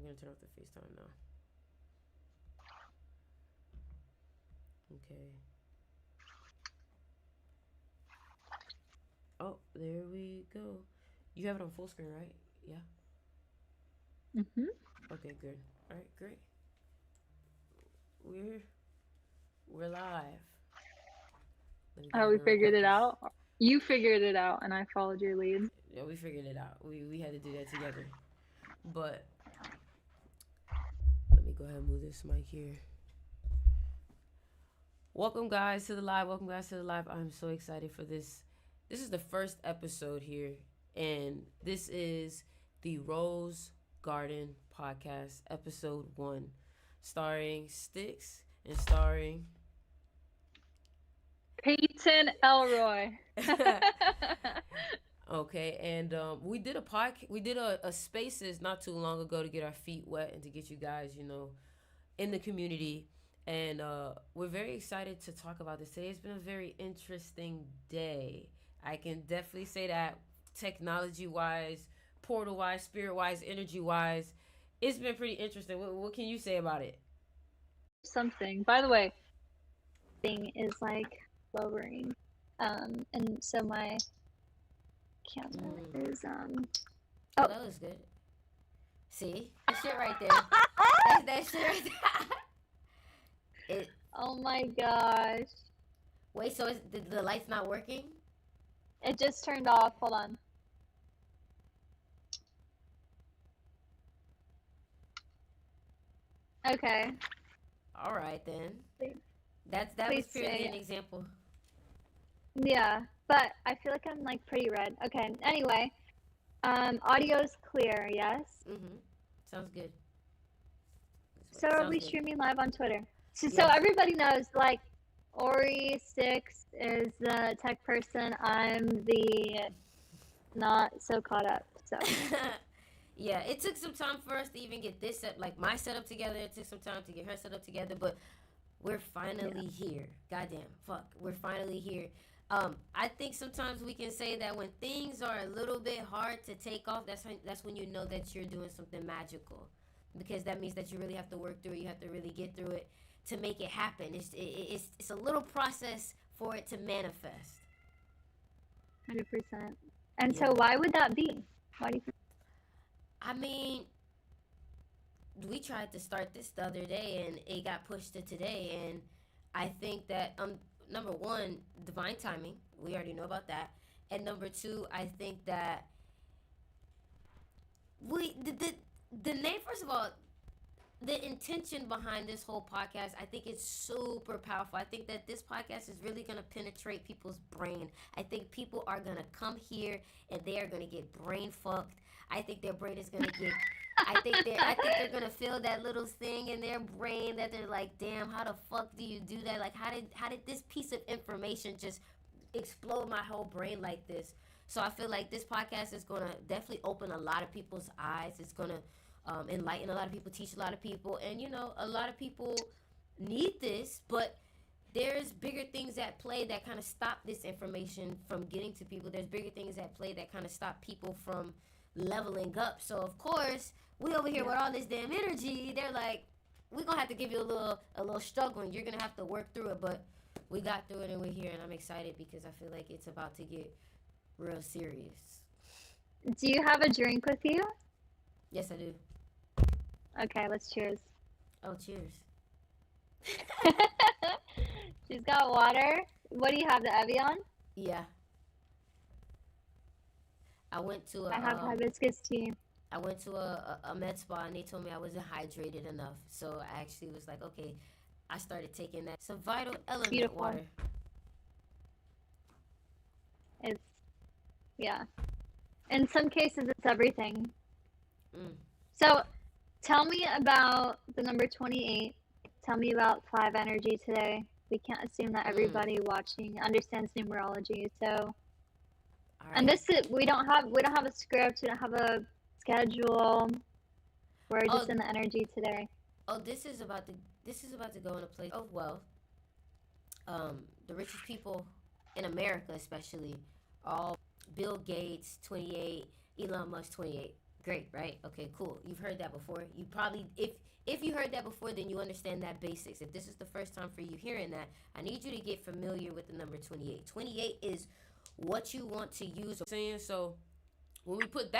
gonna turn off the FaceTime now. Okay. Oh, there we go. You have it on full screen, right? Yeah. Mhm. Okay, good. All right, great. We're we're live. Let me go Oh, ahead we and figured record it this. out. You figured it out, and I followed your lead. Yeah, we figured it out. We had to do that together. But let me go ahead and move this mic here. Welcome guys to the live. Welcome guys to the live. I'm so excited for this. This is the first episode here, and this is the Rose Garden Podcast, episode 1, starring Sticks and starring. Peyton Elroy. Okay, and we did a we did a spaces not too long ago to get our feet wet and to get you guys, in the community. And we're very excited to talk about this today. It's been a very interesting day. I can definitely say that, technology wise, portal wise, spirit wise, energy wise. It's been pretty interesting. What can you say about it? Something. By the way, thing is like lowering. And so my camera Mm. is Oh, oh. that was good. See? That shit right there. That's that shit right there. Oh my gosh. Wait, so the light's not working? It just turned off. Hold on. Okay. All right, then. Please, That was please purely say. an example. Yeah, but I feel like I'm like pretty red. Okay. Anyway, audio's clear, yes? Mm-hmm. Sounds good. So are Sounds we good. streaming live on Twitter? So Yes. everybody knows, like, Ori Six is the tech person. I'm the not so caught up. So Yeah, it took some time for us to even get this set, like my setup together. It took some time to get her set up together, but we're yeah, finally here. Goddamn, fuck, we're finally here. I think sometimes we can say that when things are a little bit hard to take off, that's when you know that you're doing something magical, because that means that you really have to work through it. You have to really get through it to make it happen. It's a little process for it to manifest. 100%. And Yeah, so why would that be? Why do you think? I mean, we tried to start this the other day and it got pushed to today, and I think that number one, divine timing, we already know about that. And number two, I think that we the name, first of all, the intention behind this whole podcast, I think it's super powerful. I think that this podcast is really going to penetrate people's brain. I think people are going to come here and they are going to get brain fucked. I think their brain is going to get I think they're going to feel that little thing in their brain that they're like, "Damn, how the fuck do you do that? Like how did this piece of information just explode my whole brain like this?" So I feel like this podcast is going to definitely open a lot of people's eyes. It's going to enlighten a lot of people, teach a lot of people, and a lot of people need this, but there's bigger things at play that kind of stop this information from getting to people. There's bigger things at play that kind of stop people from leveling up. So of course, we over here Yeah, with all this damn energy. They're like, we're gonna have to give you a little struggle, and you're gonna have to work through it. But we got through it, and we're here, and I'm excited because I feel like it's about to get real serious. do you have a drink with you? Yes, I do. Okay, let's cheers. Oh, cheers. She's got water. What do you have, the Evian? Yeah, I went to a I have hibiscus tea. I went to a med spa and they told me I wasn't hydrated enough. So I actually was like, okay, I started taking that. It's a vital element Beautiful. water. It's, yeah. In some cases, it's everything. Mm. So tell me about the number 28. Tell me about 5 energy today. We can't assume that Mm. everybody watching understands numerology. So, All and right. this is we don't have a script. We don't have a schedule. We're just Oh, in the energy today. oh, this is about to go in a place of wealth. The richest people in America, especially, all Bill Gates 28, Elon Musk 28. Great, right? Okay, cool. You've heard that before. You probably, if you heard that before, then you understand that basics. If this is the first time for you hearing that, I need you to get familiar with the number 28. 28 is what you want to use. Saying so, when we put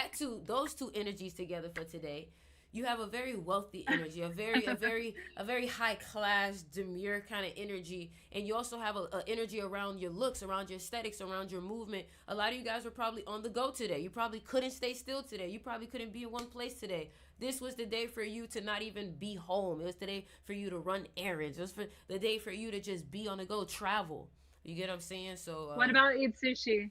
those two energies together for today, you have a very wealthy energy, a very high class, demure kind of energy, and you also have a energy around your looks, around your aesthetics, around your movement. A lot of you guys were probably on the go today. You probably couldn't stay still today. You probably couldn't be in one place today. This was the day for you to not even be home. It was the day for you to run errands. It was the day for you to just be on the go, travel. You get what I'm saying? So What about eat sushi?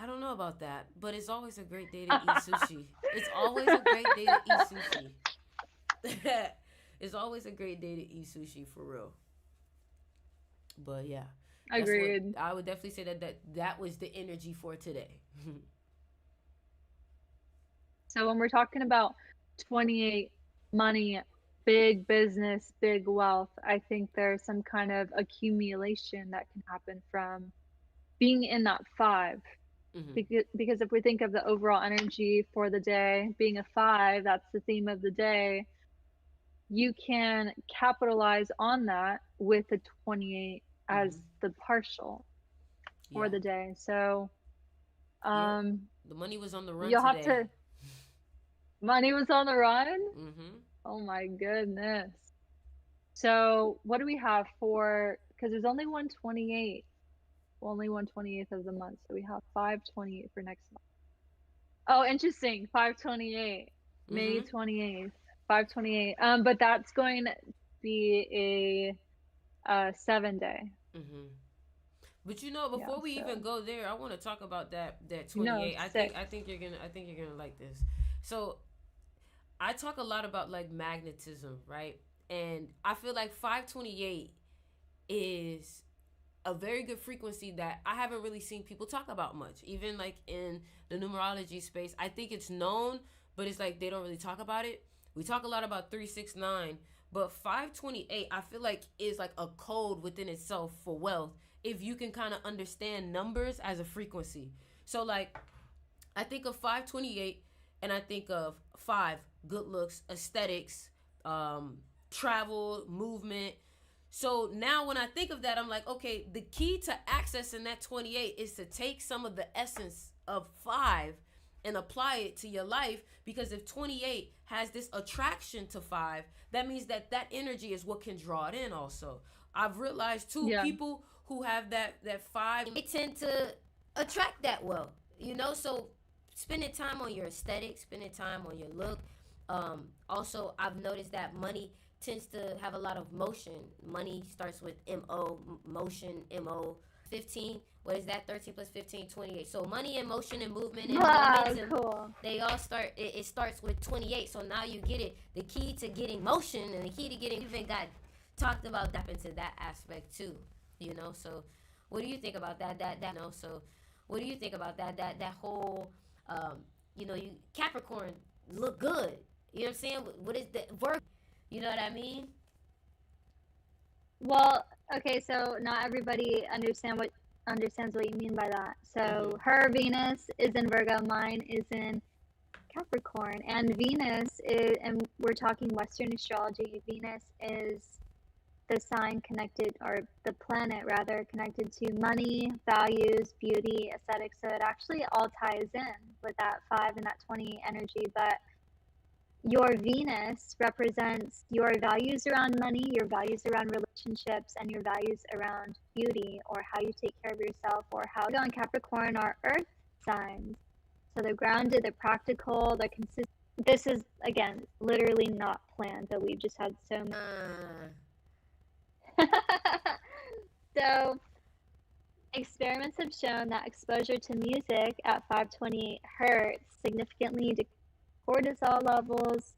I don't know about that, but it's always a great day to eat sushi. It's always a great day to eat sushi. It's always a great day to eat sushi for real. But yeah, that's what Agreed. I would definitely say that was the energy for today. So when we're talking about 28, money, big business, big wealth, I think there's some kind of accumulation that can happen from being in that five. Hmm. Because if we think of the overall energy for the day being a five, that's the theme of the day, you can capitalize on that with the 28 as Hmm. the partial for Yeah. the day. So Yep. um The money was on the run you'll have today. to, money was on the run. Hmm. Oh my goodness. So what do we have for, because there's only 128, only 128th of the month, so we have 528 for next month. Oh, interesting. 528, May Hmm. 28th, 528. But that's going to be a 7 day. Hmm. But you know, Yeah, before we even so go there, I want to talk about that no, 28. six. I think you're gonna like this. So I talk a lot about like magnetism, right? And I feel like 528 is a very good frequency that I haven't really seen people talk about much. Even like in the numerology space, I think it's known, but it's like they don't really talk about it. We talk a lot about 369, but 528 I feel like is like a code within itself for wealth if you can kind of understand numbers as a frequency. So like I think of 528 and I think of 5 good looks, aesthetics, um travel, movement. So now when I think of that, I'm like, okay, the key to accessing that 28 is to take some of the essence of 5 and apply it to your life, because if 28 has this attraction to 5, that means that energy is what can draw it in also. I've realized too, Yeah. people who have that 5, they tend to attract that well. So spending time on your aesthetic, spending time on your look. Also, I've noticed that money tends to have a lot of motion. Money starts with MO, motion, MO. 15, what is that? 13 plus 15, 28. So money and motion and movement and Wow, momentum, cool. they all start, it starts with 28. So now you get it. The key to getting motion and the key to getting, even got talked about that into that aspect too. So what do you think about so what do you think about that whole, you Capricorn look good. You know what I'm saying? What is the Virgo? You know what I mean? Well, okay, so not everybody understands what you mean by that. Mm-hmm. So her Venus is in Virgo, mine is in Capricorn, and Venus is, and we're talking Western astrology. Venus is the sign connected, or the planet rather, connected to money, values, beauty, aesthetics. So it actually all ties in with that 5 and that 20 energy. But your Venus represents your values around money, your values around relationships, and your values around beauty, or how you take care of yourself, or how you in Capricorn are earth signs. So they're grounded, they're practical, they're consistent. This is, again, literally not planned, but we've just had so many. So experiments have shown that exposure to music at 528 hertz significantly decreases cortisol levels,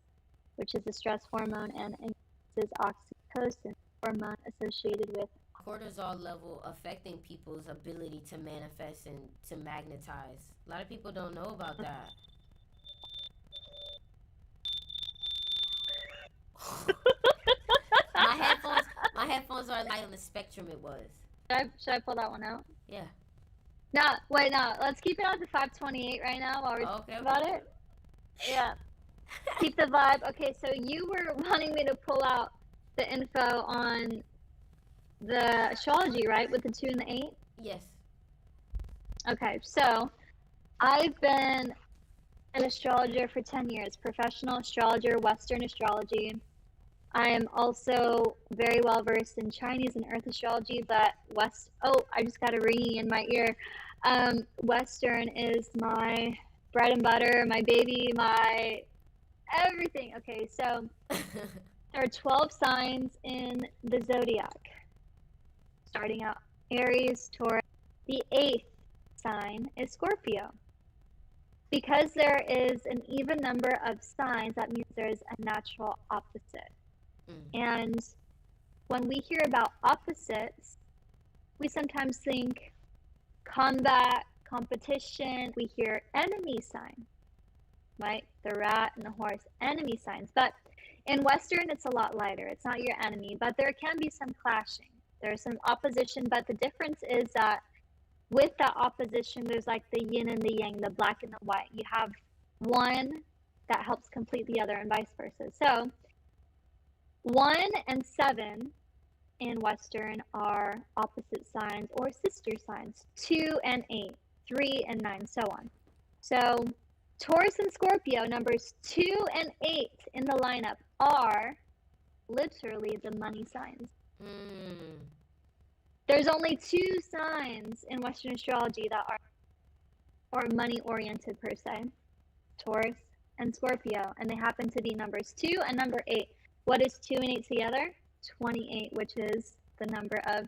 which is a stress hormone, and increases oxytocin, hormone associated with Cortisol level affecting people's ability to manifest and to magnetize. A lot of people don't know about that. my headphones my headphones are light on the spectrum it was. Should I pull that one out? Yeah. No, wait, no. Let's keep it on to 528 right now while we're Okay, talking okay. about it. Yeah. Keep the vibe. Okay, so you were wanting me to pull out the info on the astrology, right? With the 2 and the 8? Yes. Okay, so I've been an astrologer for 10 years, professional astrologer, Western astrology. I am also very well versed in Chinese and Earth astrology, but I just got a ringing in my ear. Western is my bread and butter, my baby, my everything. Okay, so there are 12 signs in the zodiac, starting out Aries, Taurus. The eighth sign is Scorpio. Because there is an even number of signs, that means there's a natural opposite. And when we hear about opposites, we sometimes think combat, competition. We hear enemy sign, right? The rat and the horse, enemy signs. But in Western, it's a lot lighter. It's not your enemy, but there can be some clashing. There's some opposition, but the difference is that with that opposition, there's like the yin and the yang, the black and the white. You have one that helps complete the other, and vice versa. So 1 and 7 in Western are opposite signs or sister signs. 2 and 8, 3 and 9, so on. So Taurus and Scorpio, numbers 2 and 8 in the lineup, are literally the money signs. There's only 2 signs in Western astrology that are money oriented per se, Taurus and Scorpio, and they happen to be numbers 2 and number 8. What is 2 and 8 together? 28, which is the number of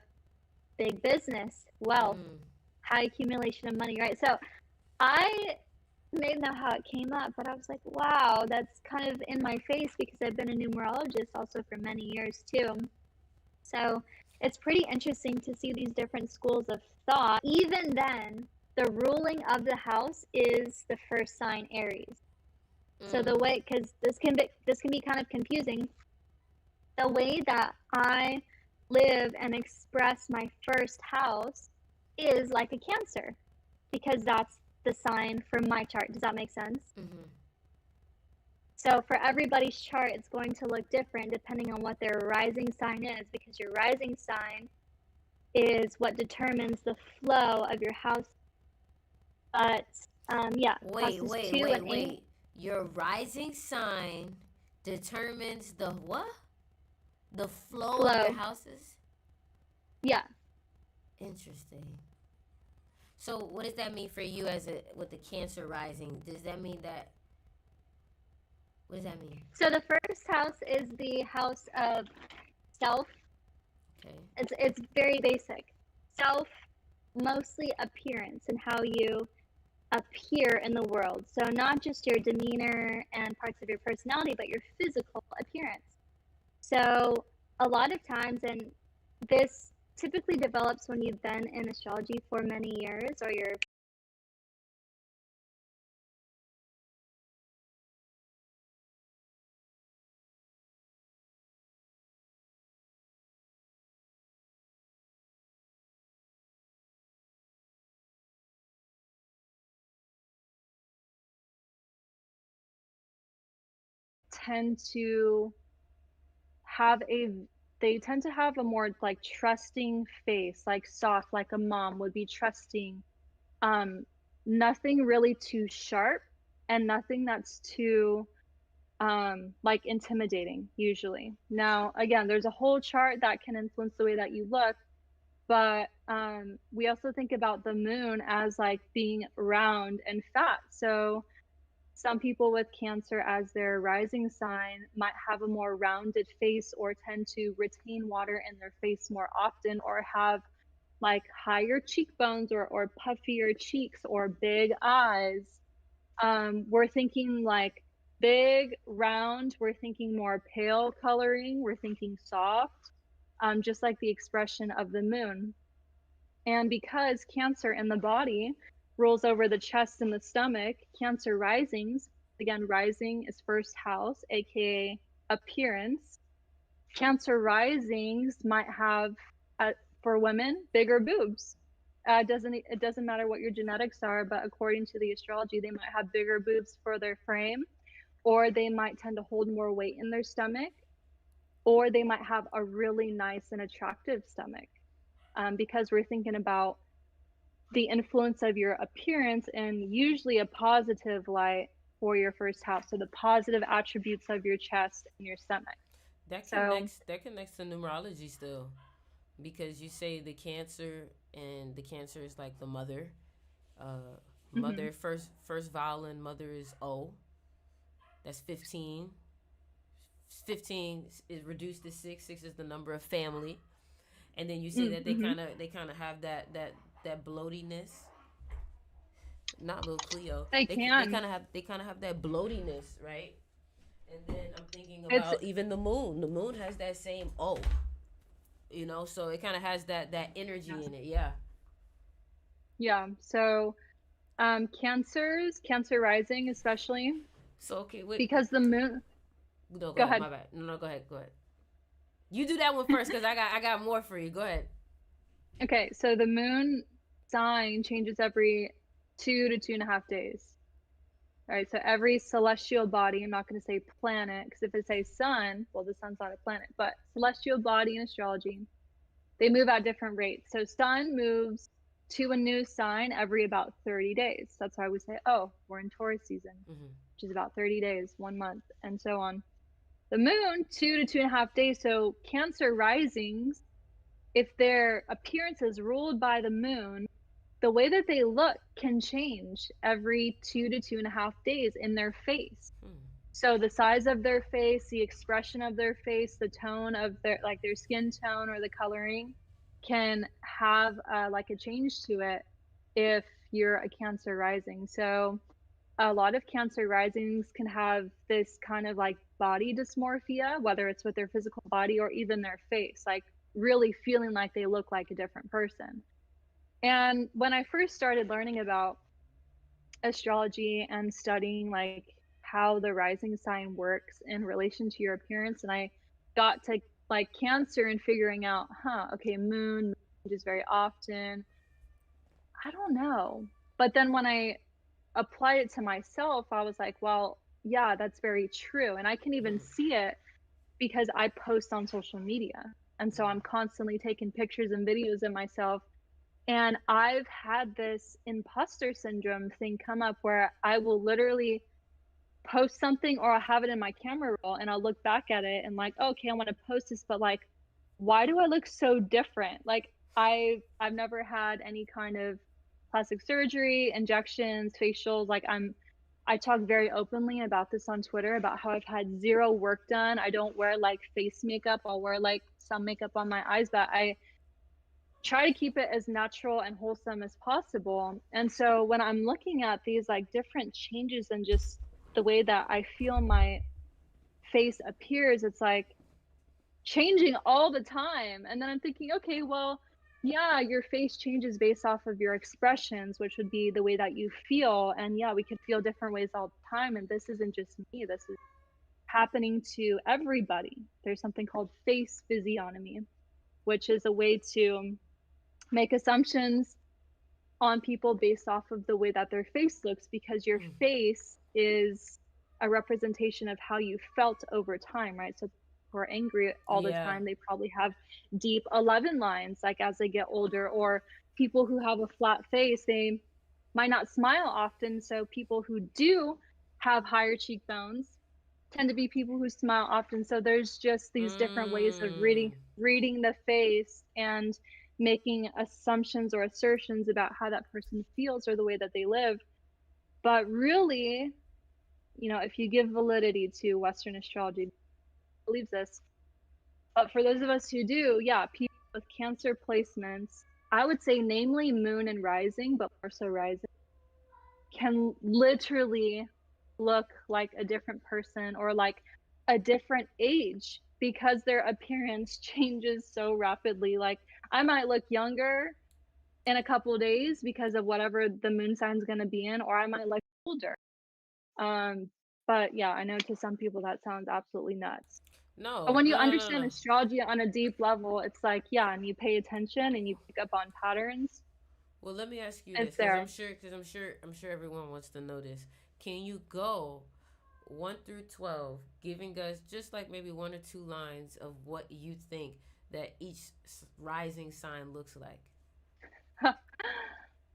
big business, wealth, high accumulation of money, right? So I may know how it came up, but I was like, wow, that's kind of in my face because I've been a numerologist also for many years too. So it's pretty interesting to see these different schools of thought. Even then, the ruling of the house is the first sign, Aries. So the way, because this can be kind of confusing, the way that I live and express my first house is like a Cancer, because that's the sign from my chart. Does that make sense? So for everybody's chart, it's going to look different depending on what their rising sign is, because your rising sign is what determines the flow of your house. But yeah, Wait. Your rising sign determines the what? The flow of your houses? Yeah. Interesting. So what does that mean for you with the Cancer rising? Does that mean that, what does that mean? So the first house is the house of self. Okay. It's very basic. Self, mostly appearance and how you appear in the world. So not just your demeanor and parts of your personality, but your physical appearance. So a lot of times, and this typically develops when you've been in astrology for many years, or you're tend to have a they tend to have a more like trusting face, like soft, like a mom would be trusting. Nothing really too sharp, and nothing that's too like intimidating usually. Now again, there's a whole chart that can influence the way that you look, but we also think about the moon as like being round and fat. So some people with Cancer as their rising sign might have a more rounded face, or tend to retain water in their face more often, or have like higher cheekbones, or puffier cheeks, or big eyes. We're thinking like big, round, we're thinking more pale coloring, we're thinking soft, just like the expression of the moon. And because Cancer in the body rolls over the chest and the stomach, Cancer risings, again, rising is first house, aka appearance. Cancer risings might have, for women, bigger boobs. It doesn't matter what your genetics are, but according to the astrology, they might have bigger boobs for their frame, or they might tend to hold more weight in their stomach, or they might have a really nice and attractive stomach. Because we're thinking about the influence of your appearance and usually a positive light for your first house. So the positive attributes of your chest and your stomach. That So, connects. That connects to numerology still, because you say the Cancer, and the Cancer is like the mother. mhm, Mother, first vowel in mother is O. That's 15. 15 is reduced to 6. 6 is the number of family. And then you say that they mhm. kind of have that bloatiness. Not little Cleo. They They can. kind of have that bloatiness, right? And then I'm thinking It's about even the moon. The moon has that same O, so it kind of has that energy in it. Yeah. yeah. So Cancer rising especially So okay, wait. because the moon. No, go Go ahead. ahead. My bad. No, go ahead. Go ahead. You do that one first, cause I got more for you. Go ahead. Okay, so the moon sign changes every 2 to 2.5 days. All right, so every celestial body, I'm not going to say planet, because if it says sun, well, the sun's not a planet, but celestial body in astrology, they move at different rates. So sun moves to a new sign every about 30 days. That's why we say, oh, we're in Taurus season, Mm-hmm. which is about 30 days, 1 month, and so on. The moon, 2 to 2.5 days. So Cancer risings, if their appearance is ruled by the moon, the way that they look can change every 2 to 2.5 days in their face. Hmm. So the size of their face, the expression of their face, the tone of their skin tone or the coloring can have like a change to it if you're a Cancer rising. So a lot of Cancer risings can have this kind of like body dysmorphia, whether it's with their physical body or even their face, like really feeling like they look like a different person. And when I first started learning about astrology and studying like how the rising sign works in relation to your appearance, and I got to like Cancer and figuring out, okay, moon changes very often. I don't know. But then when I applied it to myself, I was like, well, yeah, that's very true. And I can even Hmm. see it because I post on social media. And so I'm constantly taking pictures and videos of myself. And I've had this imposter syndrome thing come up where I will literally post something or I'll have it in my camera roll and I'll look back at it and like, okay, I want to post this, but like, why do I look so different? Like I've never had any kind of plastic surgery, injections, facials. Like I talk very openly about this on Twitter about how I've had zero work done. I don't wear like face makeup. I'll wear like some makeup on my eyes, but I try to keep it as natural and wholesome as possible. And so when I'm looking at these like different changes in just the way that I feel my face appears, it's like changing all the time. And then I'm thinking, okay, well, yeah, your face changes based off of your expressions, which would be the way that you feel. And yeah, we could feel different ways all the time. And this isn't just me, this is happening to everybody. There's something called face physiognomy, which is a way to make assumptions on people based off of the way that their face looks, because your Hmm. face is a representation of how you felt over time, right? So who are angry all the Yeah. time, they probably have deep 11 lines like as they get older, or people who have a flat face, they might not smile often. So people who do have higher cheekbones tend to be people who smile often. So there's just these different ways of Mm. reading the face and making assumptions or assertions about how that person feels or the way that they live. But really, if you give validity to Western astrology, believes this. But for those of us who do, yeah, people with Cancer placements, I would say namely moon and rising, but more so rising, can literally look like a different person or like a different age because their appearance changes so rapidly. Like I might look younger in a couple of days because of whatever the moon sign's going to be in, or I might look older. Um, but yeah, I know to some people that sounds absolutely nuts. But No, when you no, no, no, understand no. astrology on a deep level, it's like, yeah, and you pay attention and you pick up on patterns. Well, let me ask you this, It's there. I'm sure everyone wants to know this. Can you go 1 through 12, giving us just like maybe one or two lines of what you think that each rising sign looks like?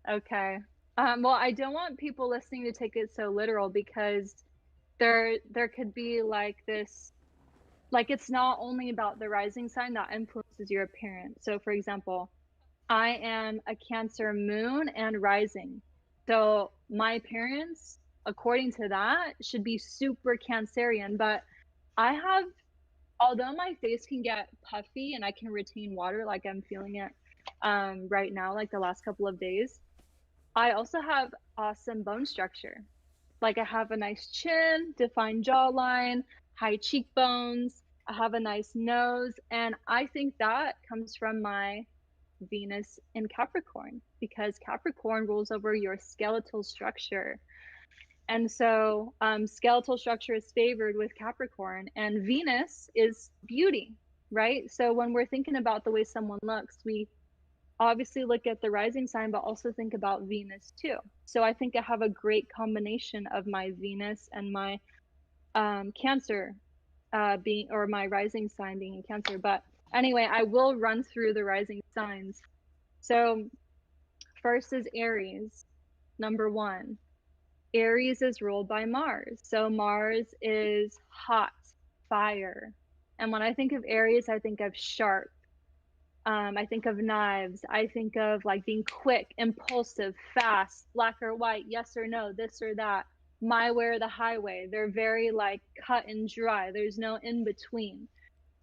Okay. Well, I don't want people listening to take it so literal because there could be like this, like it's not only about the rising sign that influences your appearance. So for example, I am a Cancer moon and rising. So my appearance, according to that, should be super Cancerian. But I have, although my face can get puffy and I can retain water, like I'm feeling it right now, like the last couple of days, I also have awesome bone structure. Like I have a nice chin, defined jawline, high cheekbones. I have a nice nose. And I think that comes from my Venus in Capricorn because Capricorn rules over your skeletal structure. And so skeletal structure is favored with Capricorn, and Venus is beauty, right? So when we're thinking about the way someone looks, we obviously look at the rising sign, but also think about Venus too. So I think I have a great combination of my Venus and my Cancer being, or my rising sign being in Cancer. But anyway, I will run through the rising signs. So first is Aries, number one. Aries is ruled by Mars. So Mars is hot, fire. And when I think of Aries, I think of sharp. I think of knives. I think of like being quick, impulsive, fast, black or white, yes or no, this or that, my way or the highway. They're very like cut and dry. There's no in between.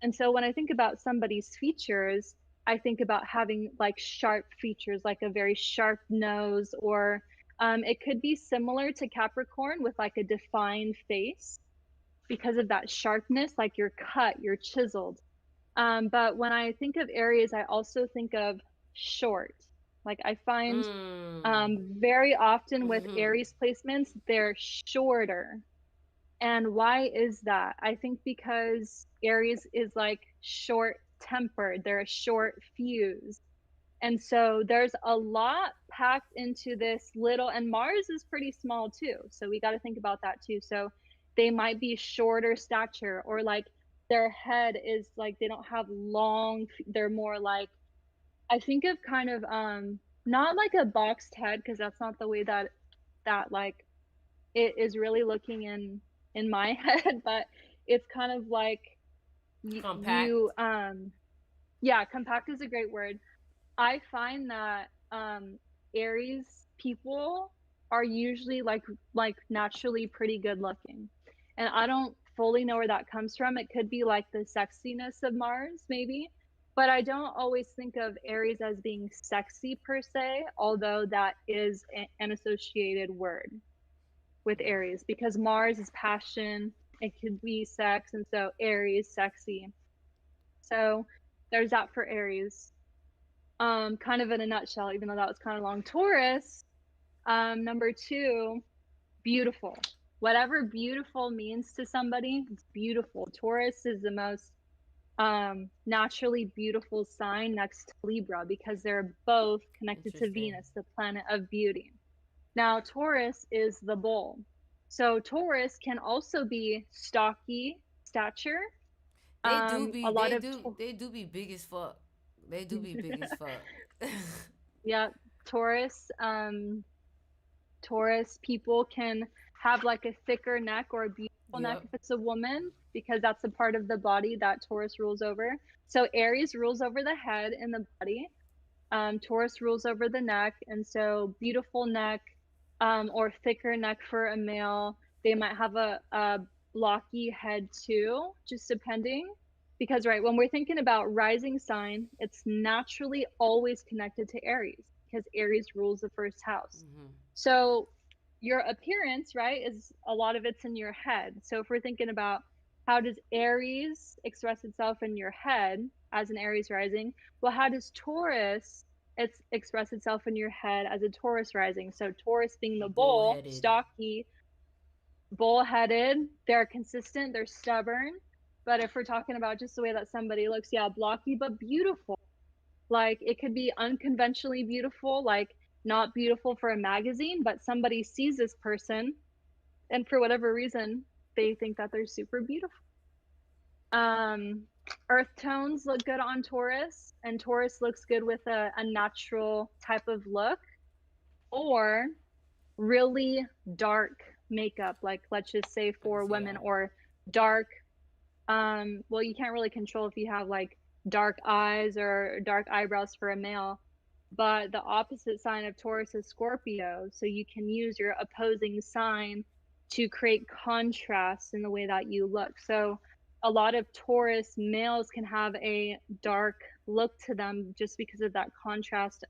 And so when I think about somebody's features, I think about having like sharp features, like a very sharp nose, or it could be similar to Capricorn with like a defined face because of that sharpness, like you're cut, you're chiseled. But when I think of Aries, I also think of short. Like I find Mm. very often with Mm-hmm. Aries placements, they're shorter. And why is that? I think because Aries is like short tempered, they're a short fuse. And so there's a lot packed into this little, and Mars is pretty small too. So we got to think about that too. So they might be shorter stature, or like their head is like they don't have long, they're more like, I think of kind of not like a boxed head because that's not the way that like it is really looking in my head, but it's kind of like Compact. you yeah, compact is a great word. I find that Aries people are usually like naturally pretty good looking. And I don't fully know where that comes from. It could be like the sexiness of Mars maybe, but I don't always think of Aries as being sexy per se, although that is an associated word with Aries because Mars is passion, it could be sex, and so Aries sexy. So there's that for Aries. Kind of in a nutshell, even though that was kind of long. Taurus, number two, beautiful. Whatever beautiful means to somebody, it's beautiful. Taurus is the most naturally beautiful sign next to Libra because they're both connected to Interesting. Venus, the planet of beauty. Now, Taurus is the bull. So Taurus can also be stocky stature. A lot of They do be big as fuck. They do be big as fuck. yeah, Taurus Taurus people can have like a thicker neck or a beautiful neck Yep. if it's a woman because that's a part of the body that Taurus rules over. So Aries rules over the head and the body. Taurus rules over the neck, and so beautiful neck or thicker neck for a male. They might have a blocky head too, just depending. Because, right, when we're thinking about rising sign, it's naturally always connected to Aries because Aries rules the first house. Mm-hmm. So, your appearance, right, is a lot of it's in your head. So, if we're thinking about how does Aries express itself in your head as an Aries rising, well, how does Taurus express itself in your head as a Taurus rising? So Taurus being the bull, Bullheaded. stocky, bullheaded, they're consistent, they're stubborn. But if we're talking about just the way that somebody looks, yeah, blocky but beautiful. Like it could be unconventionally beautiful, like not beautiful for a magazine, but somebody sees this person and for whatever reason, they think that they're super beautiful. Um, Earth tones look good on Taurus, and Taurus looks good with a natural type of look, or really dark makeup, like let's just say for women, Yeah. or dark. Well, you can't really control if you have like dark eyes or dark eyebrows for a male, but the opposite sign of Taurus is Scorpio. So you can use your opposing sign to create contrast in the way that you look. So a lot of Taurus males can have a dark look to them just because of that contrast.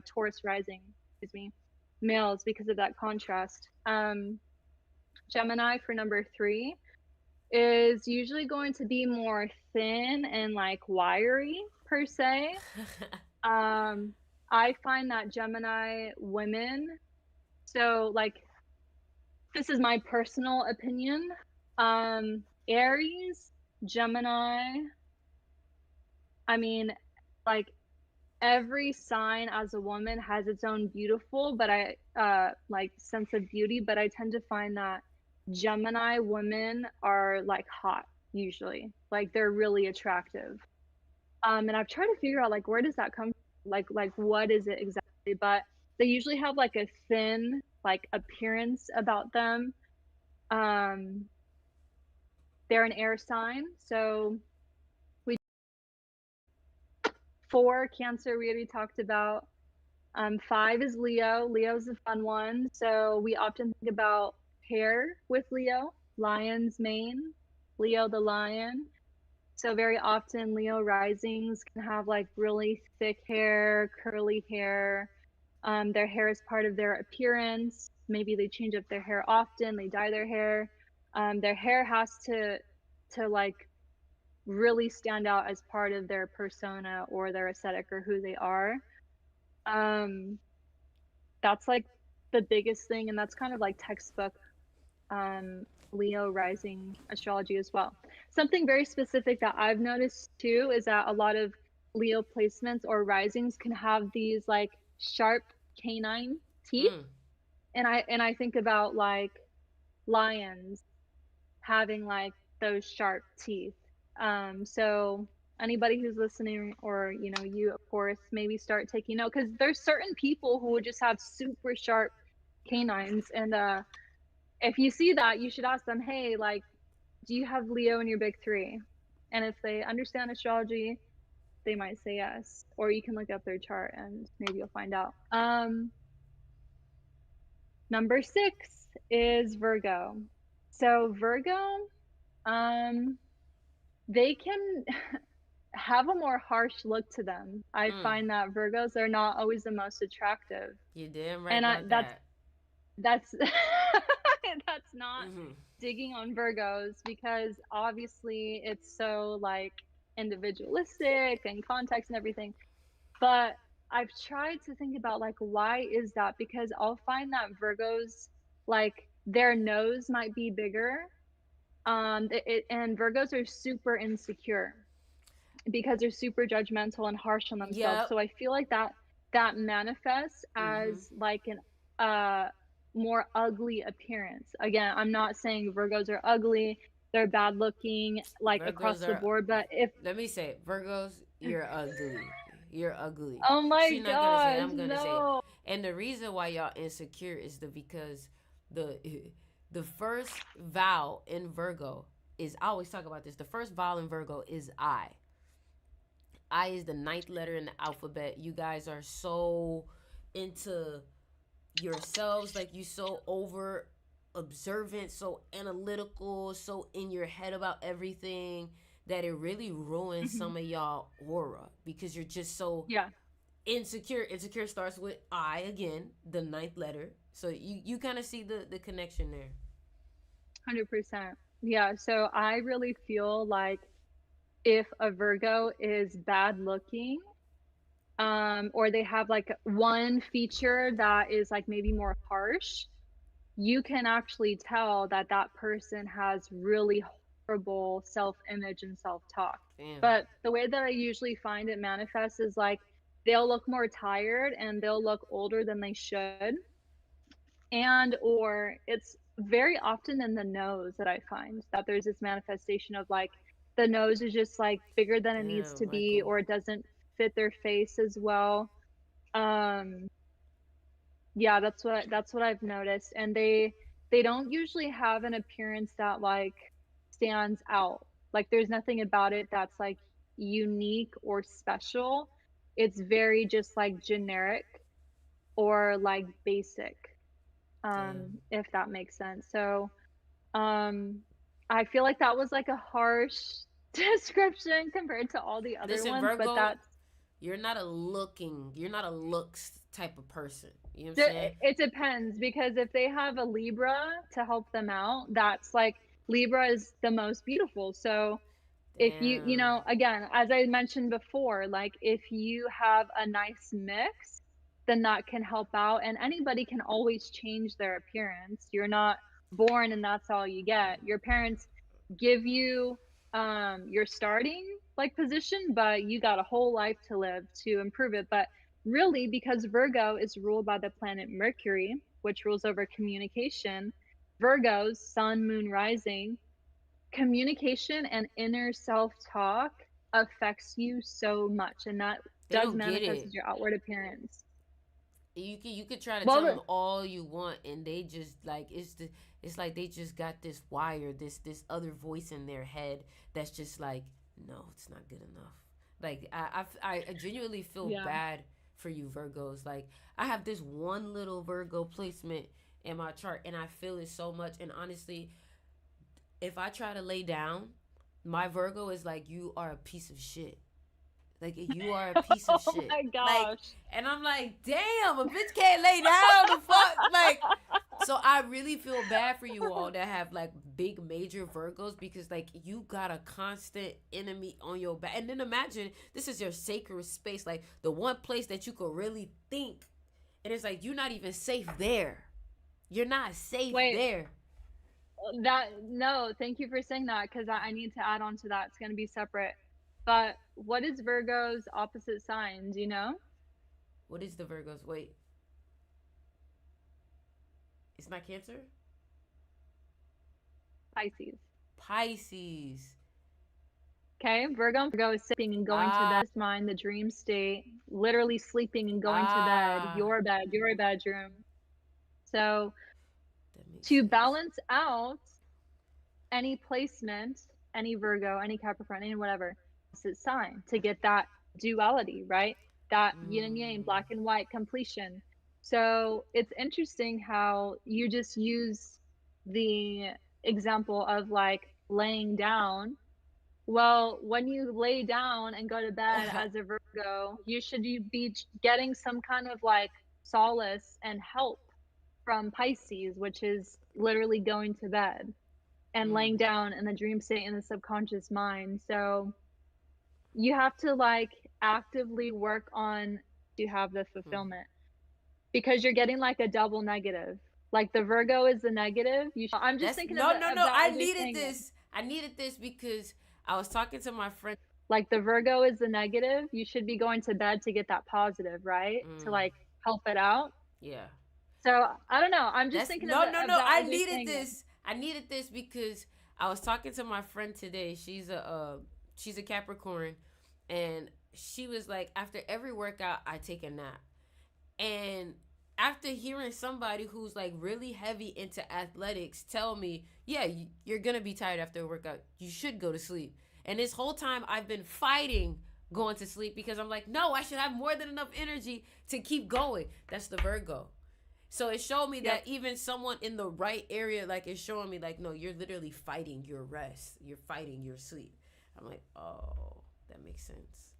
Taurus rising, excuse me, males, because of that contrast. Gemini for number 3 is usually going to be more thin and like wiry per se. I find that Gemini women, so like this is my personal opinion. Aries, Gemini, I mean, like every sign as a woman has its own beautiful, but I like sense of beauty, but I tend to find that Gemini women are like hot usually. Like they're really attractive. And I've tried to figure out like where does that come from? Like what is it exactly? But they usually have like a thin like appearance about them. Um, they're an air sign, so we 4 Cancer we already talked about. 5 is Leo. Leo's a fun one. So we often think about hair with Leo, lion's mane, Leo the lion. So very often Leo risings can have like really thick hair, curly hair. Their hair is part of their appearance. Maybe they change up their hair often. They dye their hair. Their hair has to like really stand out as part of their persona or their aesthetic or who they are. Um, that's like the biggest thing, and that's kind of like textbook Leo rising astrology as well. Something very specific that I've noticed too is that a lot of Leo placements or risings can have these like sharp canine teeth. Mm. And I think about like lions having like those sharp teeth. So anybody who's listening, or you know, you of course, maybe start taking note, because there's certain people who would just have super sharp canines, and if you see that, you should ask them, hey, like, do you have Leo in your big 3? And if they understand astrology, they might say yes, or you can look up their chart and maybe you'll find out. Number 6 is Virgo. So Virgo, um they can have a more harsh look to them. I Mm. find that Virgos are not always the most attractive. You're damn right And about that's that. that's that's not Hmm. digging on Virgos, because obviously it's so like individualistic and context and everything. But I've tried to think about like why is that? Because I'll find that Virgos, like their nose might be bigger. And Virgos are super insecure because they're super judgmental and harsh on themselves. Yep. So I feel like that manifests Hmm. as like an uh more ugly appearance. Again, I'm not saying Virgos are ugly, they're bad looking like across Virgos the are. board, but if Let me say, Virgos, you're ugly. You're ugly. oh my She's not gonna say it. gosh, I'm gonna say it. no. And the reason why y'all insecure is because the the first vowel in Virgo is. I always talk about this. The first vowel in Virgo is I. I is the ninth letter in the alphabet. You guys are so into yourselves, like you so over observant, so analytical, so in your head about everything that it really ruins Mhm. some of y'all aura because you're just so Yeah, insecure. Insecure starts with I again, the ninth letter. So you kind of see the connection there. 100%. Yeah, so I really feel like if a Virgo is bad looking, or they have like one feature that is like maybe more harsh, you can actually tell that that person has really horrible self-image and self-talk. Damn. But the way that I usually find it manifests is like they'll look more tired and they'll look older than they should. And or it's very often in the nose that I find that there's this manifestation of like the nose is just like bigger than it needs Damn, to be, Michael. or it doesn't fit their face as well. Um, yeah, that's what I've noticed. And they don't usually have an appearance that like stands out. Like there's nothing about it that's like unique or special. It's very just like generic or like basic, Damn. if that makes sense. So, um, I feel like that was like a harsh description compared to all the other Listen, ones, but Virgo, that's you're not a looks type of person. You know what I'm saying? it depends, because if they have a Libra to help them out, that's like Libra is the most beautiful. So if you Damn. know, again, as I mentioned before, like if you have a nice mix, then that can help out. And anybody can always change their appearance. You're not born and that's all you get. Your parents give you your starting like position, but you got a whole life to live to improve it. But really, because Virgo is ruled by the planet Mercury, which rules over communication, Virgo's sun, moon, rising, communication and inner self-talk affects you so much, and that They does don't get manifest it. as your outward appearance. You could try to tell Well, them all you want, and they just like it's like they just got this wire, this other voice in their head that's just like, no, it's not good enough. Like I genuinely feel yeah. bad for you Virgos. Like I have this one little Virgo placement in my chart, and I feel it so much. And honestly, if I try to lay down, my Virgo is like, you are a piece of shit. Like you are a piece of Oh shit. my Like, gosh. and I'm like, damn, a bitch can't lay down. The fuck, like. So I really feel bad for you all that have like big major Virgos, because like you got a constant enemy on your back. And then imagine this is your sacred space, like the one place that you could really think, and it's like you're not even safe there. You're not safe Wait, there. that no, thank you for saying that, because I need to add on to that. It's going to be separate. But what is Virgo's opposite sign? Do you know? What is the Virgos? Wait, it's not Cancer. Pisces. Pisces. Okay, Virgo is sleeping and going to Ah, bed. Mind, the dream state, literally sleeping and going to ah. bed, your bedroom. So That makes to sense. balance out any placement, any Virgo, any Capricorn, any whatever, opposite sign to get that duality, right? That yin and yang, Mm. black and white completion. So it's interesting how you just use the example of like laying down. Well, when you lay down and go to bed as a Virgo, you be getting some kind of like solace and help from Pisces, which is literally going to bed and Mm. laying down in the dream state in the subconscious mind. So you have to like actively work on to have the Mm. fulfillment, because you're getting like a double negative. Like the Virgo is the negative. I'm just That's thinking no, no, of no. that I as you're needed saying it. this. I needed this because I was talking to my friend. Like the Virgo is the negative. You should be going to bed to get that positive, right? To Mm, like help it out. yeah, So I don't know. I'm just that's thinking of no, no, of no. that I as you're needed saying it. this. I needed this because I was talking to my friend today. She's a Capricorn, and she was like, after every workout, I take a nap. And after hearing somebody who's like really heavy into athletics tell me, yeah, you're gonna be tired after a workout, you should go to sleep. And this whole time I've been fighting going to sleep because I'm like, no, I should have more than enough energy to keep going. That's the Virgo. So it showed me Yep. that even someone in the right area, like it's showing me like, no, you're literally fighting your rest. You're fighting your sleep. I'm like, oh, that makes sense.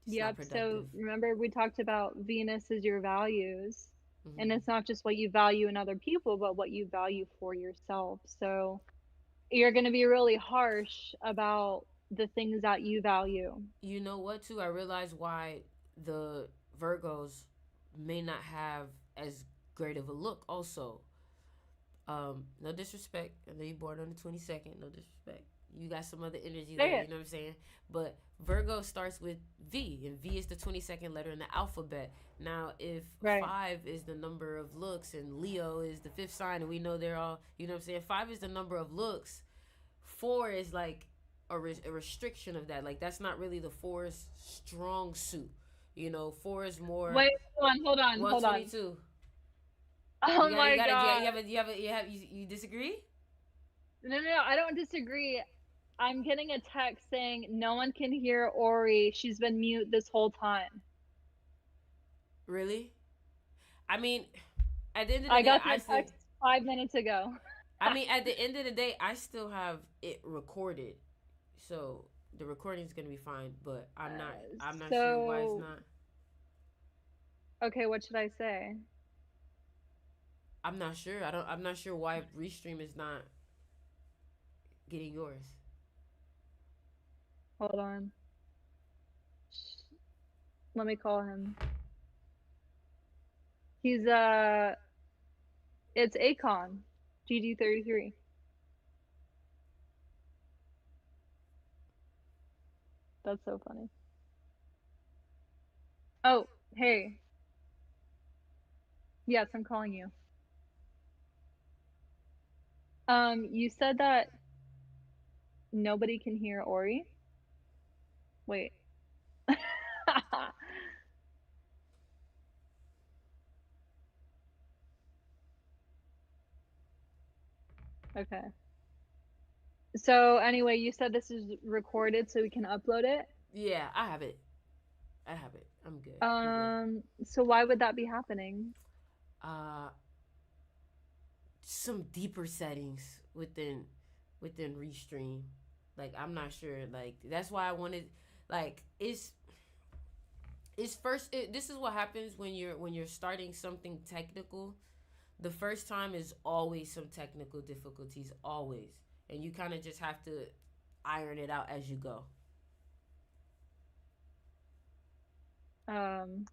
It's not Yep. So productive. remember we talked about Venus is your values. And Hmm. it's not just what you value in other people, but what you value for yourself. So you're going to be really harsh about the things that you value. You know what, too? I realize why the Virgos may not have as great of a look, also. No disrespect. I know you're born on the 22nd. No disrespect. you got some other energy Say there. it. You know what I'm saying? But Virgo starts with V, and V is the 22nd letter in the alphabet. Now, if Right. five is the number of looks and Leo is the fifth sign, and we know they're all, you know what I'm saying? Five is the number of looks. Four is like a restriction of that. Like, that's not really the four's strong suit. You know, four is more Wait, hold on. 122. Oh You my got it. god. You disagree? No, I don't disagree. I'm getting a text saying no one can hear Ori. She's been mute this whole time. Really? I mean, at the end of the I day, got that text 5 minutes ago. I mean, at the end of the day, I still have it recorded, so the recording is gonna be fine. But I'm not sure why it's So, not. okay, what should I say? I'm not sure. I'm not sure why Restream is not getting yours. Hold on. Let me call him. He's it's Akon, GG33. That's so funny. Oh, hey. Yes, I'm calling you. You said that nobody can hear Ori? Wait. Okay. So anyway, you said this is recorded so we can upload it? Yeah, I have it. I have it. I'm good. I'm good. So why would that be happening? Uh, some deeper settings within Restream. Like, I'm not sure. Like, that's why I wanted. Like, it's first. This is what happens when you're starting something technical. The first time is always some technical difficulties, always, and you kind of just have to iron it out as you go. Um,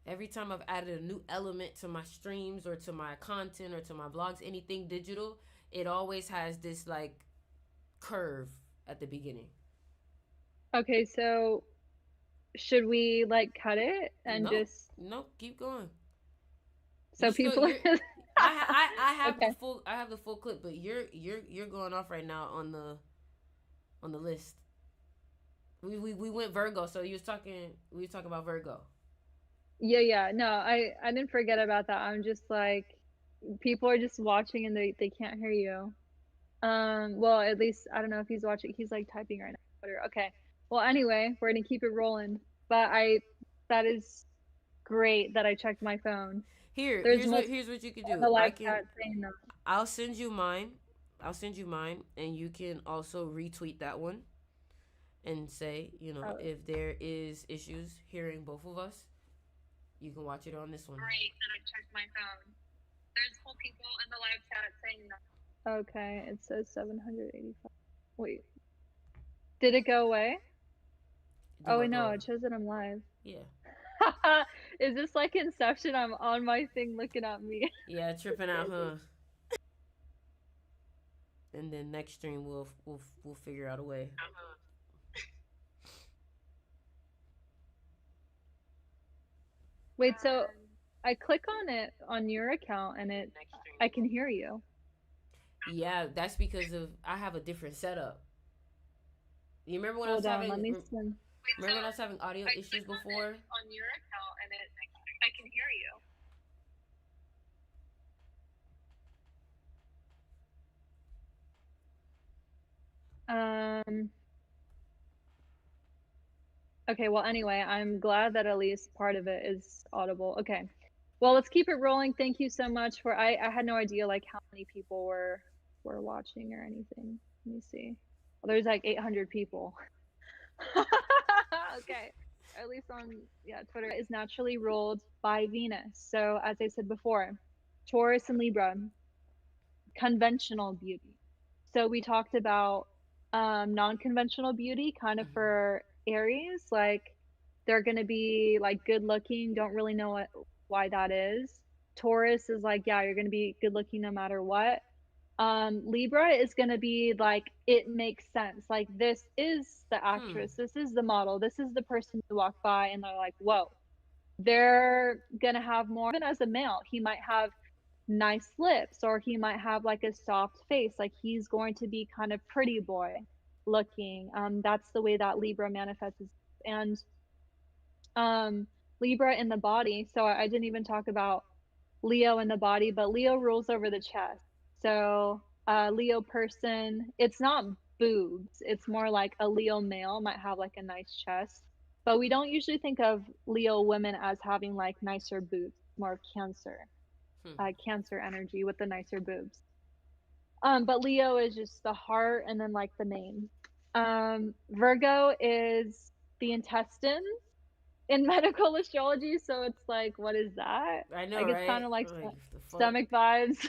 Every time I've added a new element to my streams or to my content or to my blogs, anything digital, it always has this like curve at the beginning. okay, so should we like cut it and No, just no, keep going. so You still people you're. I have Okay. the full clip, but you're going off right now on the list. We went Virgo, so we was talking about Virgo. Yeah. No, I didn't forget about that. I'm just like people are just watching and they can't hear you. Well, at least I don't know if he's watching. He's like typing right now. Whatever. Okay. Well, anyway, we're gonna keep it rolling. But that is great that I checked my phone. There's multiple Here's what you can in do. the live chat saying that. I'll send you mine. I'll send you mine, and you can also retweet that one and say, Oh, if there is issues hearing both of us, you can watch it on this one. great that I checked my phone. There's whole people in the live chat saying that. Okay, it says 785. Wait, did it go away? Do Oh, what wait, no, go? it shows that I'm live. Yeah, Is this like Inception? I'm on my thing looking at me. yeah, tripping out, huh? And then next stream we'll figure out a way. Wait, so I click on it on your account and I can hear you. Yeah, that's because I have a different setup. You remember when Hold on, let me send. remember when I was having audio issues before? On your account and I can hear you. Okay, well, anyway, I'm glad that at least part of it is audible. Okay. Well, let's keep it rolling. Thank you so much for I had no idea like how many people were watching or anything. Let me see. Well, there's like 800 people. Okay. At least on Twitter is naturally ruled by Venus. So, as I said before, Taurus and Libra, conventional beauty. So we talked about non-conventional beauty kind of for Aries, like they're going to be like good looking, don't really know why that is. Taurus is like, yeah, you're going to be good looking no matter what. Libra is going to be like, it makes sense. Like, this is the Hmm. actress, this is the model, this is the person you walk by and they're like, whoa. They're going to have more, even as a male, he might have nice lips, or he might have like a soft face. Like, he's going to be kind of pretty boy looking. That's the way that Libra manifests. And Libra in the body. So I didn't even talk about Leo in the body, but Leo rules over the chest. So Leo person, it's not boobs. It's more like a Leo male might have like a nice chest. But we don't usually think of Leo women as having like nicer boobs, more of Cancer, Hmm. Cancer energy with the nicer boobs. But Leo is just the heart and then like the mane. Virgo is the intestines in medical astrology. So it's like, what is that? I know, Like, it's kind right? of like Like the fuck. stomach vibes.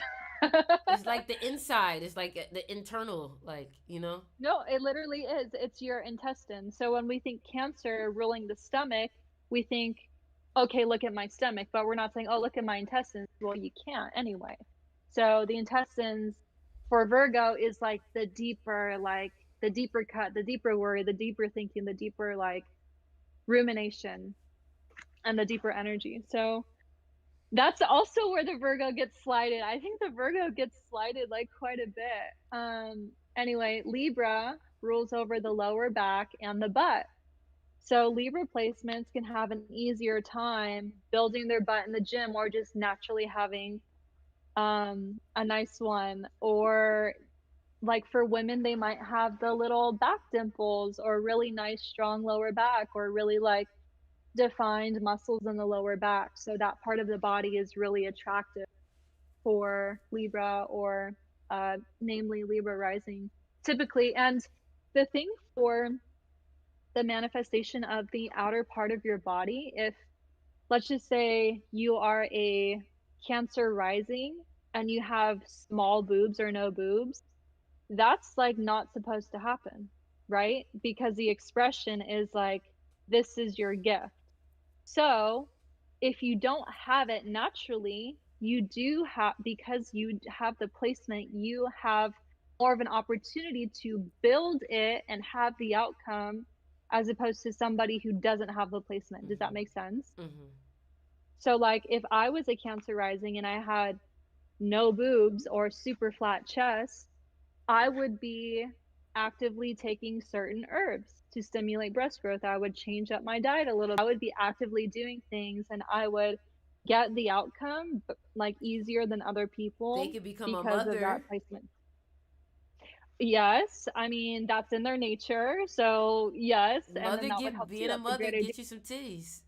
It's like the inside. It's like the internal, like, you know. No, it literally is. It's your intestine. So when we think Cancer ruling the stomach, we think, okay, look at my stomach, but we're not saying, oh, look at my intestines. Well, you can't anyway. So the intestines for Virgo is like the deeper cut, the deeper worry, the deeper thinking, the deeper like rumination, and the deeper energy. So that's also where the Virgo gets slighted. I think the Virgo gets slighted like quite a bit. Anyway, Libra rules over the lower back and the butt. So Libra placements can have an easier time building their butt in the gym, or just naturally having a nice one. Or like for women, they might have the little back dimples, or really nice strong lower back, or really like defined muscles in the lower back. So that part of the body is really attractive for Libra, or namely Libra rising typically. And the thing for the manifestation of the outer part of your body, if let's just say you are a Cancer rising and you have small boobs or no boobs, that's like not supposed to happen, right? Because the expression is like, this is your gift. So if you don't have it naturally, you do have, because you have the placement, you have more of an opportunity to build it and have the outcome, as opposed to somebody who doesn't have the placement. Does that make sense? Mm-hmm. So like, if I was a Cancer rising and I had no boobs or super flat chest, I would be actively taking certain herbs to stimulate breast growth. I would change up my diet a little. I would be actively doing things, and I would get the outcome like easier than other They people could become a because of mother. that placement. Yes, I mean, that's in their nature. So, yes, and then Mother that would give help too. being a That's a mother great idea. get you some titties.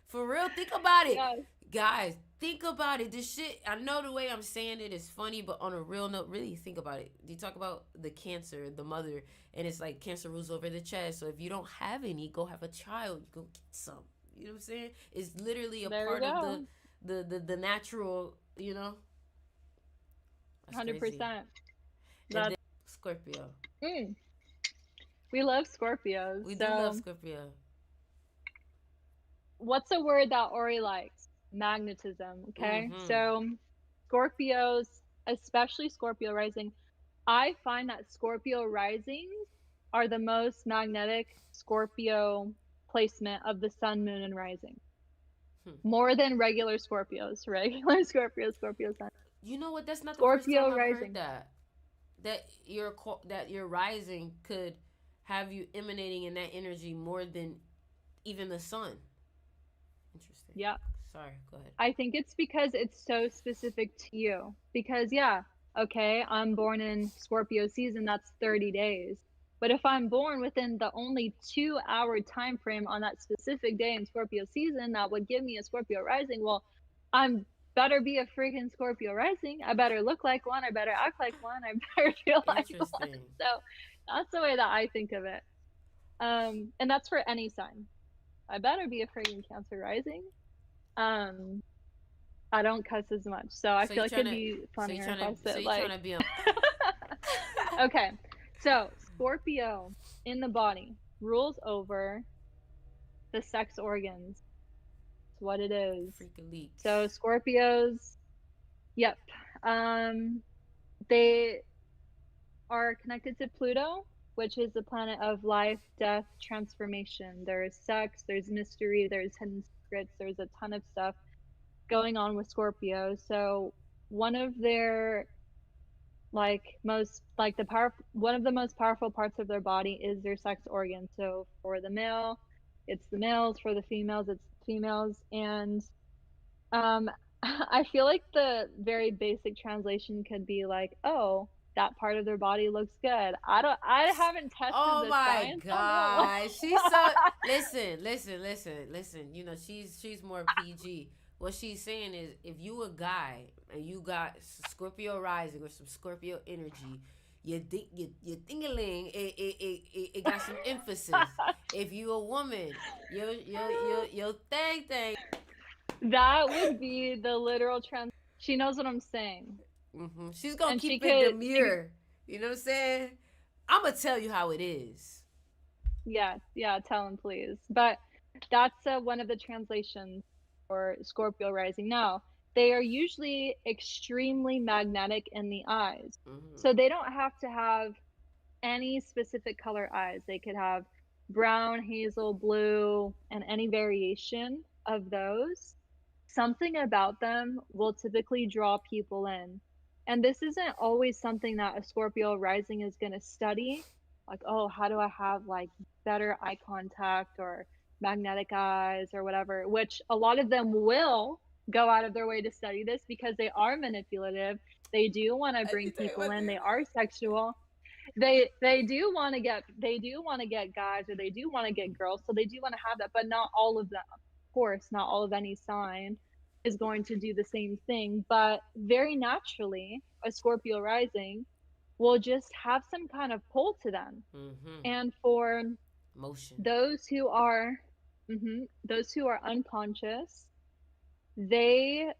For real, think about it. Yes, Guys, think about it. This shit, I know the way I'm saying it is funny, but on a real note, really think about it. You talk about the Cancer, the mother, and it's like Cancer rules over the chest. So if you don't have any, go have a child. Go get some. You know what I'm saying? It's literally a there we part of go. the natural, you know? That's crazy. 100%. And then That's, Scorpio. mm, we love Scorpios. We do love So, Scorpio. what's a word that Ori likes? Magnetism. Okay. Mm-hmm. So, Scorpios, especially Scorpio rising, I find that Scorpio risings are the most magnetic Scorpio placement of the sun, moon, and rising. Hmm. More than regular Scorpios. Regular Scorpio sun. You know what? That's not the first time Scorpio I've heard rising. that. That your rising could have you emanating in that energy more than even the sun. Interesting. Yeah. Sorry, go ahead. I think it's because it's so specific to you. Because, yeah, okay, I'm born in Scorpio season, that's 30 days. But if I'm born within the only 2 hour time frame on that specific day in Scorpio season, that would give me a Scorpio rising. Well, I'm better be a freaking Scorpio rising. I better look like one. I better act like one. I better feel like one. Interesting. So that's the way that I think of it. And that's for any sign. I better be a freaking Cancer rising. I don't cuss as much, so I feel like it'd be funnier if I said like. Trying to be a... Okay, so Scorpio in the body rules over the sex organs. It's what it is. Freaking leaks. So Scorpios Yep. They are connected to Pluto, which is the planet of life, death, transformation. There's sex, there's mystery, there's hidden secrets, there's a ton of stuff going on with Scorpio. So one of their one of the most powerful parts of their body is their sex organ. So for the male, it's the males, for the females, it's the females. And um I feel like the very basic translation could be like, oh, that part of their body looks good. I haven't tested Oh the my science on it. God. She's so listen. You know, she's more PG. What she's saying is if you a guy and you got Scorpio rising or some Scorpio energy, your thingaling it got some emphasis. If you a woman, your thing. That would be the literal trans. She knows what I'm saying. She's gonna And keep it demure. You know what I'm saying? I'm gonna tell you how it is. Yeah, tell him please. But that's one of the translations for Scorpio rising. Now, they are usually extremely magnetic in the eyes. So they don't have to have any specific color eyes. They could have brown, hazel, blue, and any variation of those. Something about them will typically draw people in. And this isn't always something that a Scorpio rising is going to study. Like, oh, how do I have like better eye contact or magnetic eyes or whatever, which a lot of them will go out of their way to study this because they are manipulative. They do want to bring people in. They are sexual. They do want to get guys, or they do want to get girls, so they do want to have that, but not all of them. Of course, not all of any sign is going to do the same thing, but very naturally a Scorpio rising will just have some kind of pull to them. And for motion, those who are those who are unconscious, they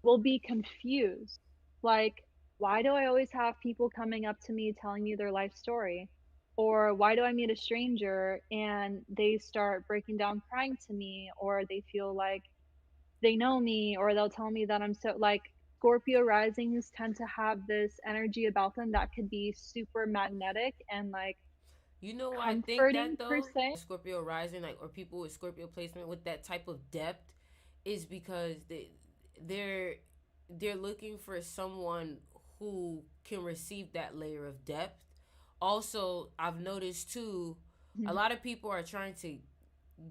will be confused. Like, why do I always have people coming up to me telling me their life story? Or why do I meet a stranger and they start breaking down crying to me, or they feel like they know me, or they'll tell me that I'm so like Scorpio risings tend to have this energy about them that could be super magnetic and like you know why I think comforting that per though? se. Scorpio rising, like, or people with Scorpio placement with that type of depth, is because they're they're looking for someone who can receive that layer of depth. Also, I've noticed too, a lot of people are trying to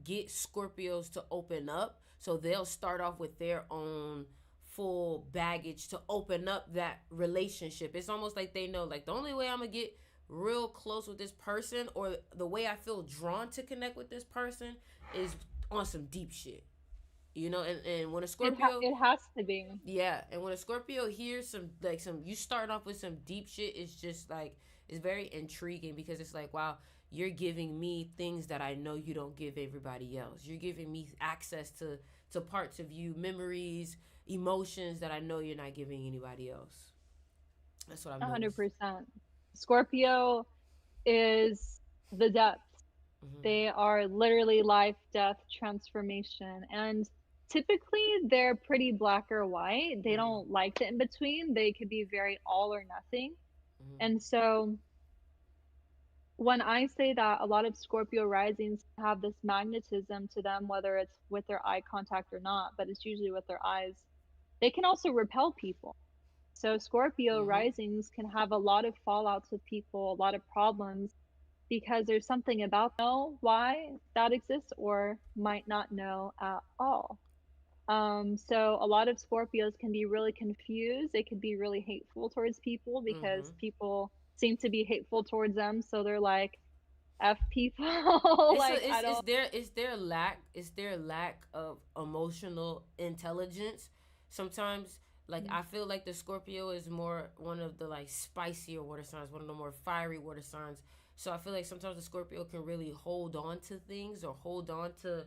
get Scorpios to open up, so they'll start off with their own full baggage to open up that relationship. It's almost like they know, like, the only way I'm gonna get real close with this person, or the way I feel drawn to connect with this person, is on some deep shit. You know, and when a Scorpio, It has to be. yeah, and when a Scorpio hears some you start off with some deep shit, it's just like, it's very intriguing, because it's like, wow, you're giving me things that I know you don't give everybody else. You're giving me access to parts of you, memories, emotions that I know you're not giving anybody else. That's what I've noticed. 100%. Scorpio is the depth. They are literally life, death, transformation. And typically they're pretty black or white. They don't like the in between. They could be very all or nothing. And so when I say that a lot of Scorpio risings have this magnetism to them, whether it's with their eye contact or not, but it's usually with their eyes, they can also repel people. So Scorpio risings can have a lot of fallouts with people, a lot of problems, because there's something about them, know why that exists or might not know at all. So a lot of Scorpios can be really confused. They can be really hateful towards people because people seem to be hateful towards them. So they're like, F people. Like, I don't. It's their lack of emotional intelligence. Sometimes, like, I feel like the Scorpio is more one of the, like, spicier water signs, one of the more fiery water signs. So I feel like sometimes the Scorpio can really hold on to things, or hold on to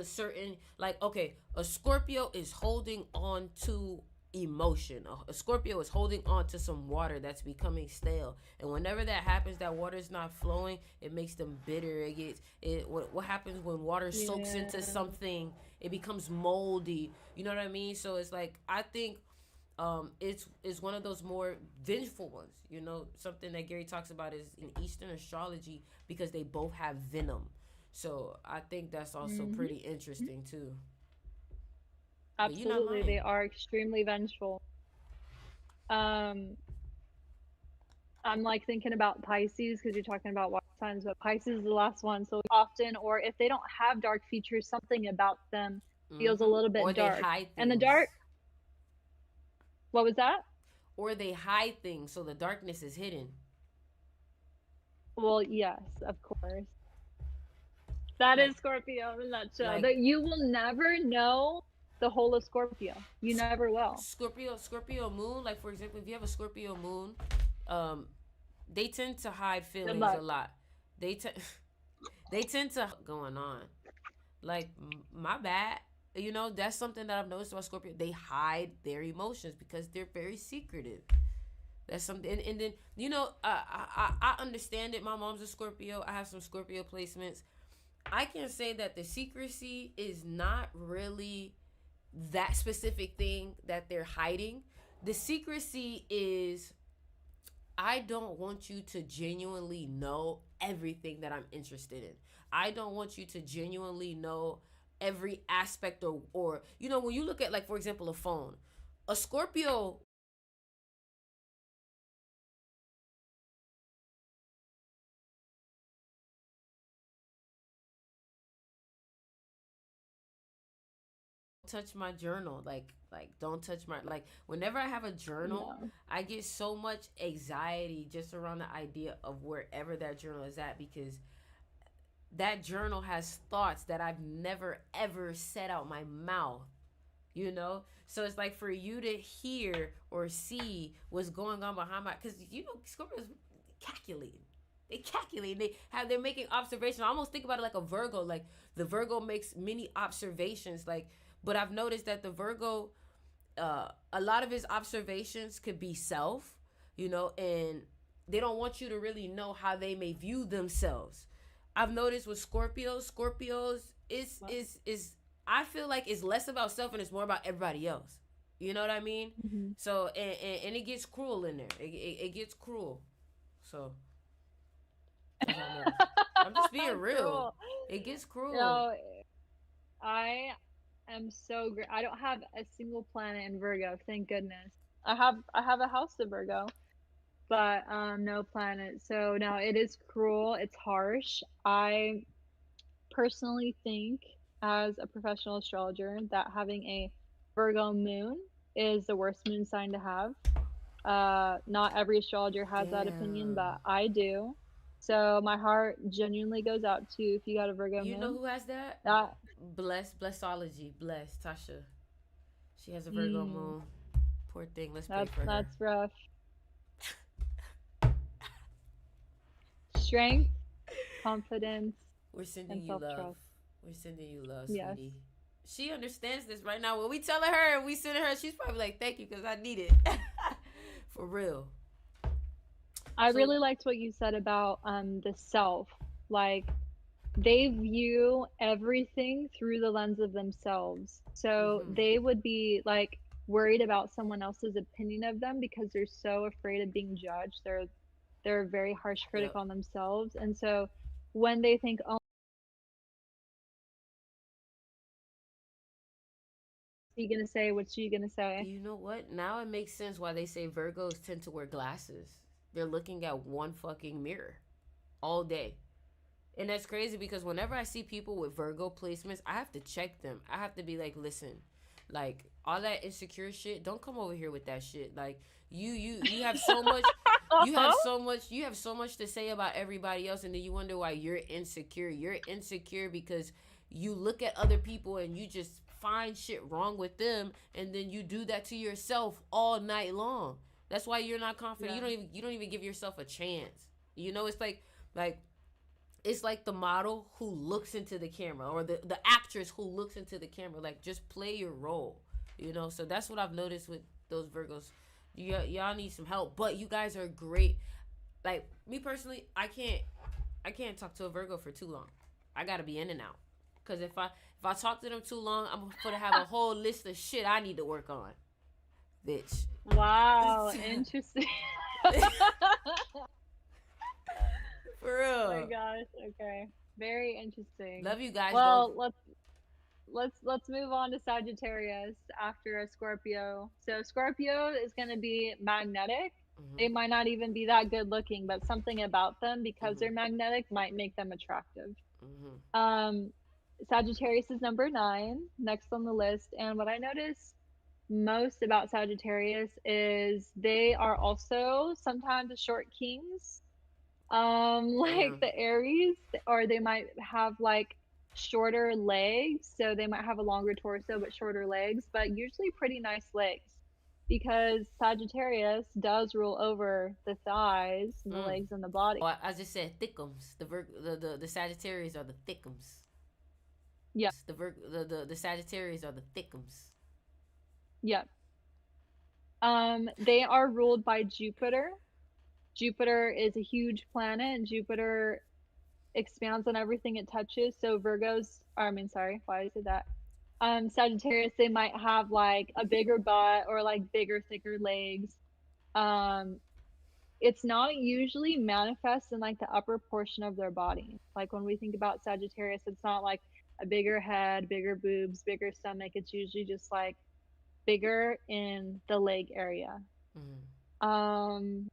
certain, like, okay, a Scorpio is holding on to emotion. A Scorpio is holding on to some water that's becoming stale, and whenever that happens, that water is not flowing, it makes them bitter. What happens when water soaks into something, it becomes moldy. You know what I mean? So it's like, I think it's one of those more vengeful ones. You know, something that Gary talks about is in Eastern astrology, because they both have venom. So I think that's also Hmm. pretty interesting too. But you're not Absolutely, lying. they are extremely vengeful. Um, I'm like thinking about Pisces because you're talking about water signs, but Pisces is the last one. So often, or if they don't have dark features, something about them feels a little Or bit they dark. hide And the things. dark, what was that? Or they hide things, so the darkness is hidden. Well, yes, of course. That Like is Scorpio in a nutshell. like That you will never know the whole of Scorpio. You never will. Scorpio moon. Like for example, if you have a Scorpio moon, um, they tend to hide Good feelings a luck. lot. They tend they tend to going on. Like my bad. You know, that's something that I've noticed about Scorpio. They hide their emotions because they're very secretive. That's something, and then you know, I understand it. My mom's a Scorpio. I have some Scorpio placements. I can say that the secrecy is not really that specific thing that they're hiding. The secrecy is, I don't want you to genuinely know everything that I'm interested in. I don't want you to genuinely know every aspect, or you know, when you look at, like for example, a phone, a Scorpio touch my journal, like don't touch my, like whenever I have a journal, No. I get so much anxiety just around the idea of wherever that journal is at, because that journal has thoughts that I've never ever said out my mouth, you know. So it's like for you to hear or see what's going on behind my, because you know Scorpios calculating, they calculate, they're making observations. I almost think about it like a Virgo. Like the Virgo makes many observations, like, but I've noticed that the Virgo, a lot of his observations could be self, you know, and they don't want you to really know how they may view themselves. I've noticed with Scorpios is I feel like it's less about self and it's more about everybody else. You know what I mean? Hmm. So and it gets cruel in there. It gets cruel. So as I noticed, I'm just being real. Cruel. It gets cruel. No, I am so great. I don't have a single planet in Virgo, thank goodness. I have a house of Virgo, but no planet. So no, it is cruel. It's harsh. I personally think, as a professional astrologer, that having a Virgo moon is the worst moon sign to have. Not every astrologer has that opinion, Damn. but I do. So my heart genuinely goes out to you if you got a Virgo You know moon. who has that? That Blessology. Bless Tasha. She has a Virgo mm, moon. Poor thing. Let's pray that for her. that's rough. Strength, confidence, We're sending and you self love. trust. We're sending you love, Yes. sweetie. She understands this right now. When we tell her and we send her, she's probably like, "Thank you, because I need it." For real. I So, really liked what you said about the self. Like they view everything through the lens of themselves. So hmm they would be like worried about someone else's opinion of them because they're so afraid of being judged. They're a very harsh critic yep. on themselves. And so when they think, "Oh, what's he gonna say? What's she gonna say?" You know what? Now it makes sense why they say Virgos tend to wear glasses. They're looking at one fucking mirror all day. And that's crazy because whenever I see people with Virgo placements, I have to check them. I have to be like, listen, like all that insecure shit, don't come over here with that shit. Like you have so much you have so much to say about everybody else, and then you wonder why you're insecure. You're insecure because you look at other people and you just find shit wrong with them, and then you do that to yourself all night long. That's why you're not confident. Yeah. You don't even give yourself a chance. You know, like it's like the model who looks into the camera, or the actress who looks into the camera. Like, just play your role, you know. So that's what I've noticed with those Virgos. Y'all need some help, but you guys are great. Like me personally, I can't talk to a Virgo for too long. I gotta be in and out, because if I talk to them too long, I'm gonna have a whole list of shit I need to work on. bitch. Wow, interesting. For Oh my real. gosh. Okay. Very interesting. Love you guys. Don't. Well, let's move on to Sagittarius after a Scorpio. So Scorpio is going to be magnetic. They Mhm. might not even be that good looking, but something about them because Mhm. they're magnetic might make them attractive. Mhm. Um, Sagittarius is number 9, next on the list. And what I notice most about Sagittarius is they are also sometimes the short kings, like Damn. the Aries, or they might have like shorter legs, so they might have a longer torso but shorter legs, but usually pretty nice legs because Sagittarius does rule over the thighs and the Mm. legs and the body. Oh, I just said thickums. The Sagittarius are the thickums. Yeah, The Sagittarius are the thickums. yeah. They are ruled by Jupiter. Jupiter is a huge planet, and Jupiter expands on everything it touches. So Virgos, or I mean, sorry, why did I say that? Sagittarius, they might have like a bigger butt or like bigger, thicker legs. Um, it's not usually manifest in like the upper portion of their body. Like when we think about Sagittarius, it's not like a bigger head, bigger boobs, bigger stomach. It's usually just like bigger in the leg area. Mm. Um,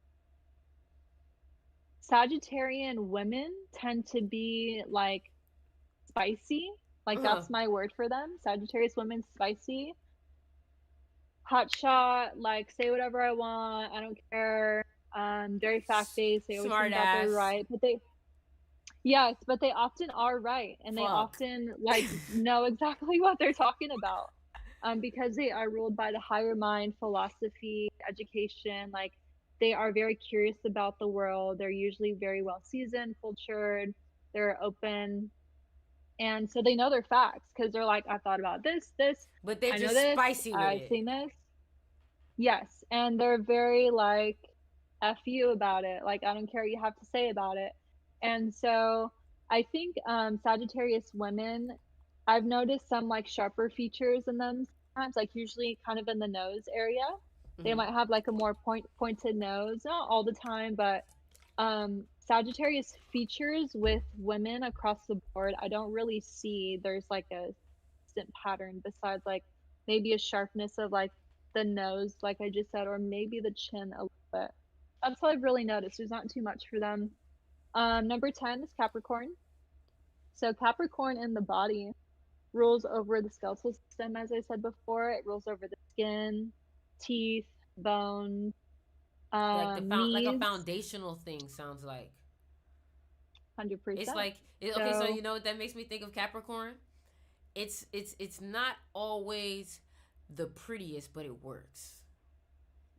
Sagittarian women tend to be like spicy. Like Uh. that's my word for them. Sagittarius women spicy, hot shot, like say whatever I want, I don't care. Very fact based. They always Smart think that they're ass. right, but they yes, but they often are right, and they Fuck. often like know exactly what they're talking about. Because they are ruled by the higher mind, philosophy, education. Like they are very curious about the world. They're usually very well seasoned, cultured. They're open, and so they know their facts because they're like, I thought about this, But they're I know just this, spicy with I've it. seen this. Yes, and they're very like F you about it. Like I don't care what you have to say about it. And so I think Sagittarius women, I've noticed some like sharper features in them sometimes, like usually kind of in the nose area. They Mm-hmm. might have like a more pointed nose, not all the time, but Sagittarius features with women across the board, I don't really see there's like a consistent pattern besides like maybe a sharpness of like the nose, like I just said, or maybe the chin a little bit. That's what I've really noticed. There's not too much for them. Number 10 is Capricorn. So Capricorn in the body rules over the skeletal system, as I said before. It rules over the skin, teeth, bones, Like a knees, foundational thing sounds like. It's 100%. like okay, so So, you know what that makes me think of Capricorn? It's not always the prettiest, but it works.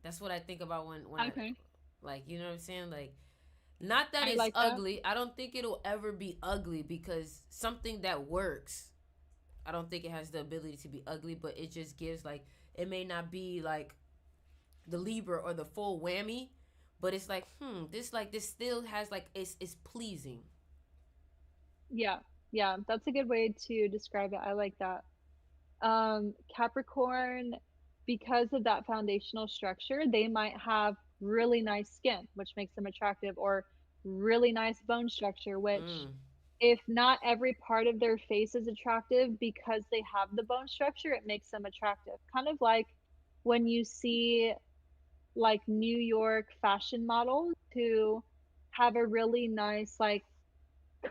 That's what I think about when I okay, like, you know what I'm saying? Like, not that I it's like that. ugly. I don't think it'll ever be ugly because something that works, I don't think it has the ability to be ugly, but it just gives like it may not be like the Libra or the full whammy, but it's like, this still has like it's pleasing. Yeah, yeah, that's a good way to describe it. I like that. Capricorn, because of that foundational structure, they might have really nice skin, which makes them attractive, or really nice bone structure, which, Mm. if not every part of their face is attractive because they have the bone structure, it makes them attractive. Kind of like when you see like New York fashion models who have a really nice, like,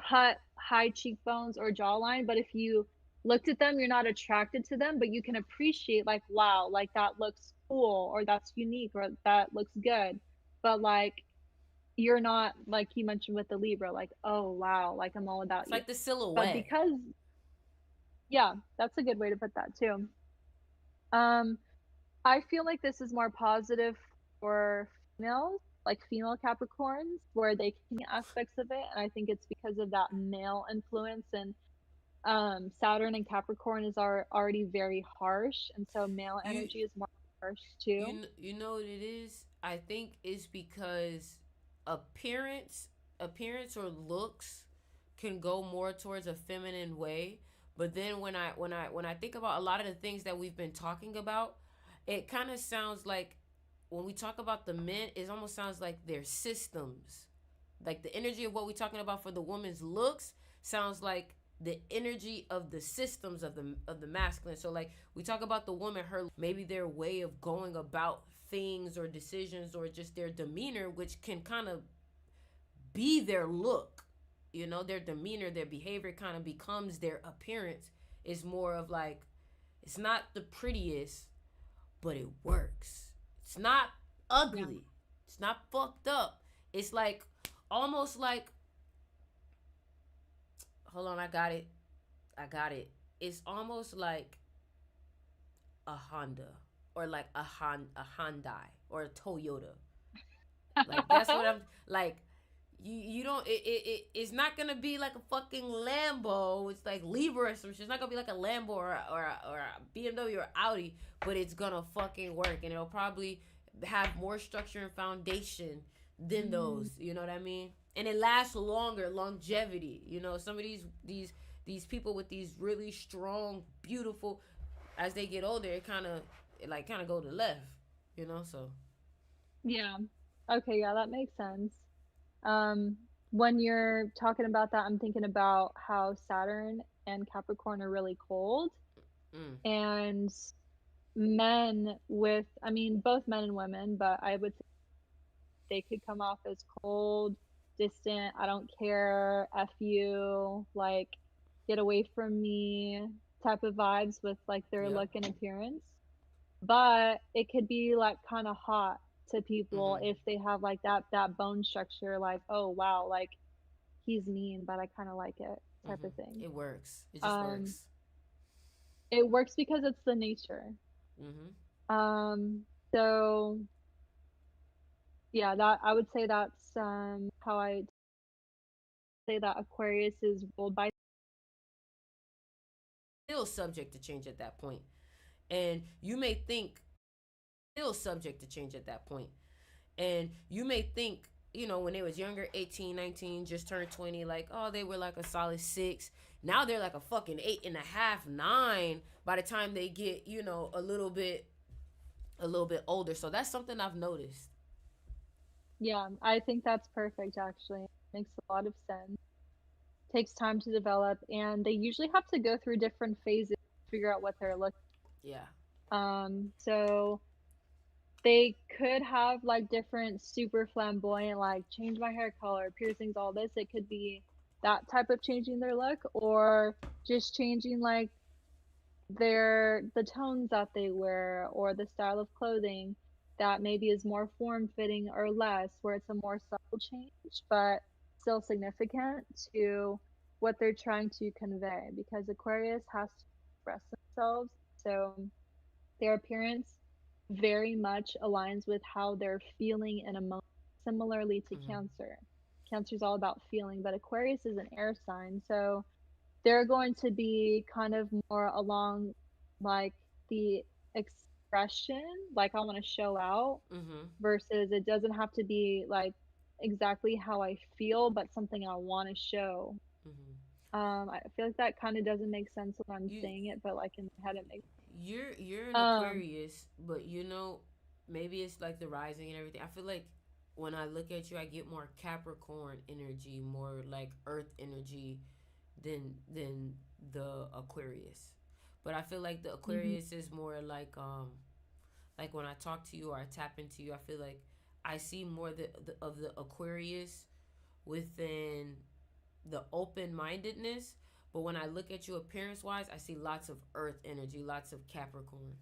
cut high cheekbones or jawline, but if you looked at them, you're not attracted to them, but you can appreciate like, wow, like that looks cool or that's unique or that looks good. But like you're not like you mentioned with the Libra, like, oh wow, like I'm all about It's you. like the But silhouette. because yeah, that's a good way to put that too. Um, I feel like this is more positive for females, like female Capricorns, where they can get aspects of it. And I think it's because of that male influence. And Saturn and Capricorn is already very harsh. And so male You energy is more harsh too. you know what it is? I think it's because appearance appearance or looks can go more towards a feminine way. But then when I think about a lot of the things that we've been talking about, it kind of sounds like when we talk about the men, it almost sounds like they're systems. Like the energy of what we're talking about for the woman's looks sounds like the energy of the systems of the masculine. So like we talk about the woman, her maybe their way of going about things or decisions or just their demeanor, which can kind of be their look. You know, their demeanor, their behavior kind of becomes their appearance. Is more of like, it's not the prettiest, but it works. It's not ugly. Yeah. It's not fucked up. It's like almost like, hold on, I got it. It's almost like a Honda or like a Hyundai or a Toyota. Like that's what I'm like. You don't it's not gonna be like a fucking Lambo. It's like Libra or some shit. It's not gonna be like a Lambo or a BMW or Audi, but it's gonna fucking work, and it'll probably have more structure and foundation than those. You know what I mean? And it lasts longer, longevity. You know, some of these people with these really strong, beautiful, as they get older, it kind of go to the left. You know, so yeah. Okay, yeah, that makes sense. When you're talking about that, I'm thinking about how Saturn and Capricorn are really cold. And men with, I mean, both men and women, but I would say they could come off as cold, distant, I don't care, F you, like, get away from me type of vibes with like their look and appearance. But it could be like kind of hot to people if they have like that bone structure, like, oh wow, like he's mean but I kind of like it type of thing. It works. It just works. It works because it's the nature. So yeah, that I would say that's how I say that Aquarius is ruled by, still subject to change at that point. And you may think still subject to change at that point. And you may think, you know, when they was younger, 18, 19, just turned 20, like, oh, they were like a solid 6. Now they're like a fucking 8.5, 9 by the time they get, you know, a little bit older. So that's something I've noticed. Yeah, I think that's perfect actually. Makes a lot of sense. Takes time to develop, and they usually have to go through different phases to figure out what they're looking. Yeah. So they could have like different super flamboyant, like change my hair color, piercings, all this. It could be that type of changing their look, or just changing like the tones that they wear or the style of clothing that maybe is more form fitting or less, where it's a more subtle change but still significant to what they're trying to convey, because Aquarius has to express themselves. So their appearance very much aligns with how they're feeling and emotion, similarly to Cancer. Cancer is all about feeling, but Aquarius is an air sign, so they're going to be kind of more along like the expression, like I want to show out, versus it doesn't have to be like exactly how I feel, but something I want to show. I feel like that kind of doesn't make sense when I'm saying it, but like in my head it makes sense. You're an Aquarius, but you know, maybe it's like the rising and everything. I feel like when I look at you, I get more Capricorn energy, more like Earth energy than the Aquarius. But I feel like the Aquarius is more like when I talk to you or I tap into you, I feel like I see more of the Aquarius within the open-mindedness. But when I look at you appearance-wise, I see lots of Earth energy, lots of Capricorn.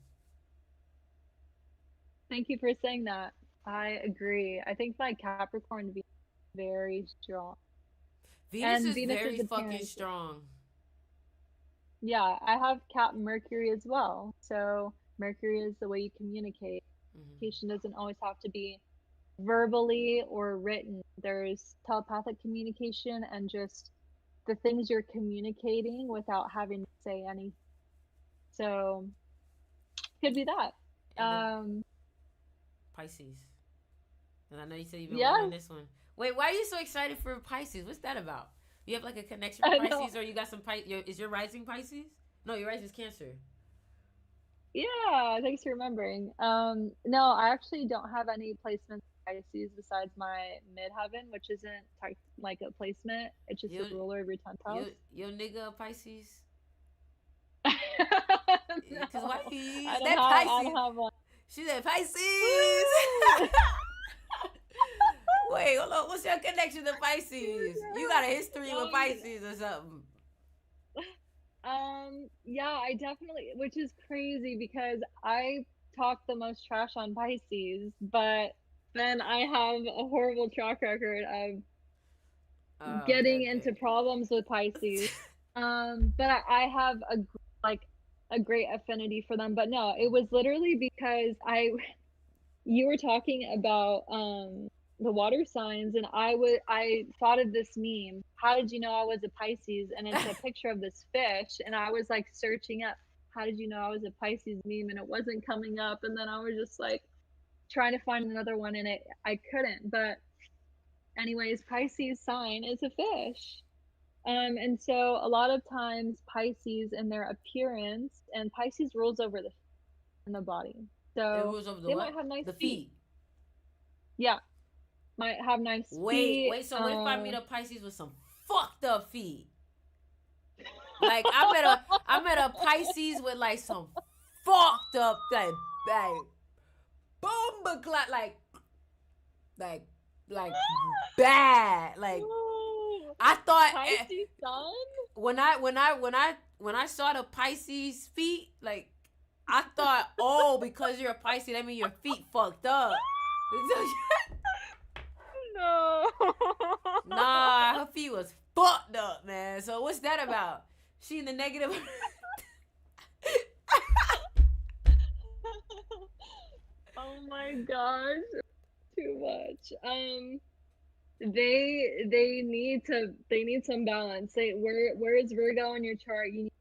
Thank you for saying that. I agree. I think like Capricorn is very strong. Venus is very fucking strong. Yeah, I have Cap Mercury as well. So Mercury is the way you communicate. Communication doesn't always have to be verbally or written. There's telepathic communication and just the things you're communicating without having to say anything. So could be that. Pisces. And I know you said you've been working on this one. Wait, why are you so excited for Pisces? What's that about? You have like a connection with Pisces, or you got some Pisces? Is your rising Pisces? No, your rising is Cancer. Yeah, thanks for remembering. No, I actually don't have any placements in Pisces besides my midheaven, which isn't like a placement. It's just the Your ruler of your 10th your house. your nigga a Pisces? Cause why No, he's that I don't Pisces? have one. She said Pisces. Woo! Wait, hold on. What's your connection to Pisces? You got a history with No, Pisces or something? yeah, I definitely, which is crazy because I talk the most trash on Pisces, but then I have a horrible track record of Oh, okay, getting okay. into problems with Pisces. But I have like a great affinity for them. But no, it was literally because you were talking about the water signs, and I thought of this meme. How did you know I was a Pisces? And it's a picture of this fish, and I was like searching up how did you know I was a Pisces meme, and it wasn't coming up, and then I was just like trying to find another one, and I couldn't. But anyways, Pisces sign is a fish. And so a lot of times Pisces in their appearance, and Pisces rules over the body. It So rules over the they might what? have nice The feet. feet. Yeah, might have nice Wait, feet. wait. So what if I meet a Pisces with some fucked up feet? Like I met a Pisces with like some fucked up like bomba clot like like bad. Like Ooh, I thought Pisces sun? when I saw the Pisces feet, like I thought, oh, because you're a Pisces, that means your feet fucked up. No. Nah, her feet was fucked up, man. So what's that about? She in the negative. Oh my gosh, too much. They need some balance. Where is Virgo in your chart? You need,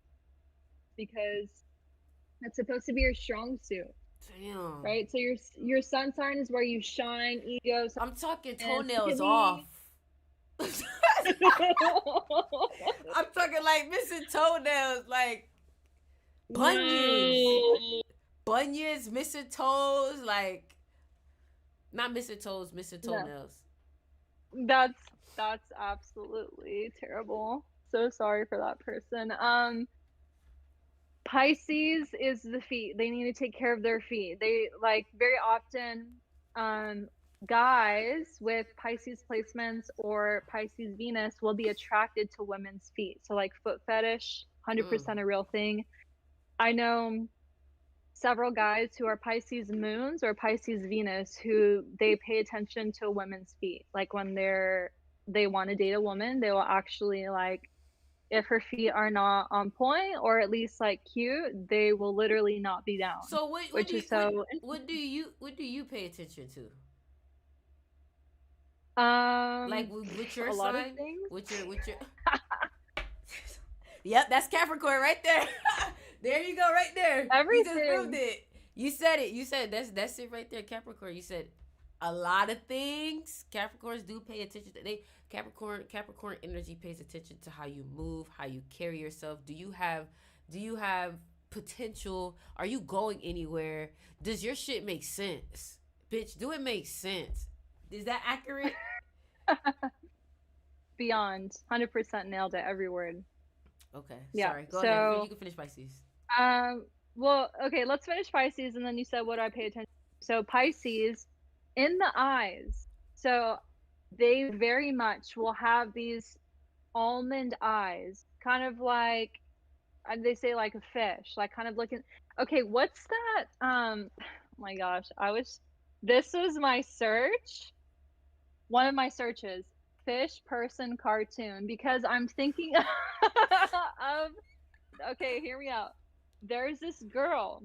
because that's supposed to be your strong suit, Damn. right? So your sun sign is where you shine, ego. I'm talking And toenails off. secretly, I'm talking like missing toenails, like bunions. no, Bunions, missing toes, like not missing toes, missing no, toenails. that's that's absolutely terrible. So sorry for that person. Pisces is the feet. They need to take care of their feet. They like very often, um, guys with Pisces placements or Pisces Venus will be attracted to women's feet. So like foot fetish, Mm. 100% a real thing. I know several guys who are Pisces moons or Pisces Venus who they pay attention to women's feet. Like when they want to date a woman, they will actually like if her feet are not on point or at least like cute, they will literally not be down, So what which do you is so what do you pay attention to? Like um with a your lot of sign, things. with your. Yep, that's Capricorn right there. There you go, right there. You just proved Everything. it. You said it. You said that's it right there, Capricorn. You said a lot of things. Capricorns do pay attention to Capricorn energy pays attention to how you move, how you carry yourself. Do you have potential? Are you going anywhere? Does your shit make sense? Bitch, do it make sense? Is that accurate? Beyond 100% nailed it, every word. Okay, Yeah. sorry. Go ahead. You So can finish Pisces. well, okay, let's finish Pisces and then you said what do I pay attention to? So Pisces in the eyes. So they very much will have these almond eyes, kind of like they say like a fish, like kind of looking. Okay, what's that? Oh my gosh, this was my search, one of my searches, fish person cartoon, because I'm thinking of, okay, hear me out. There's this girl,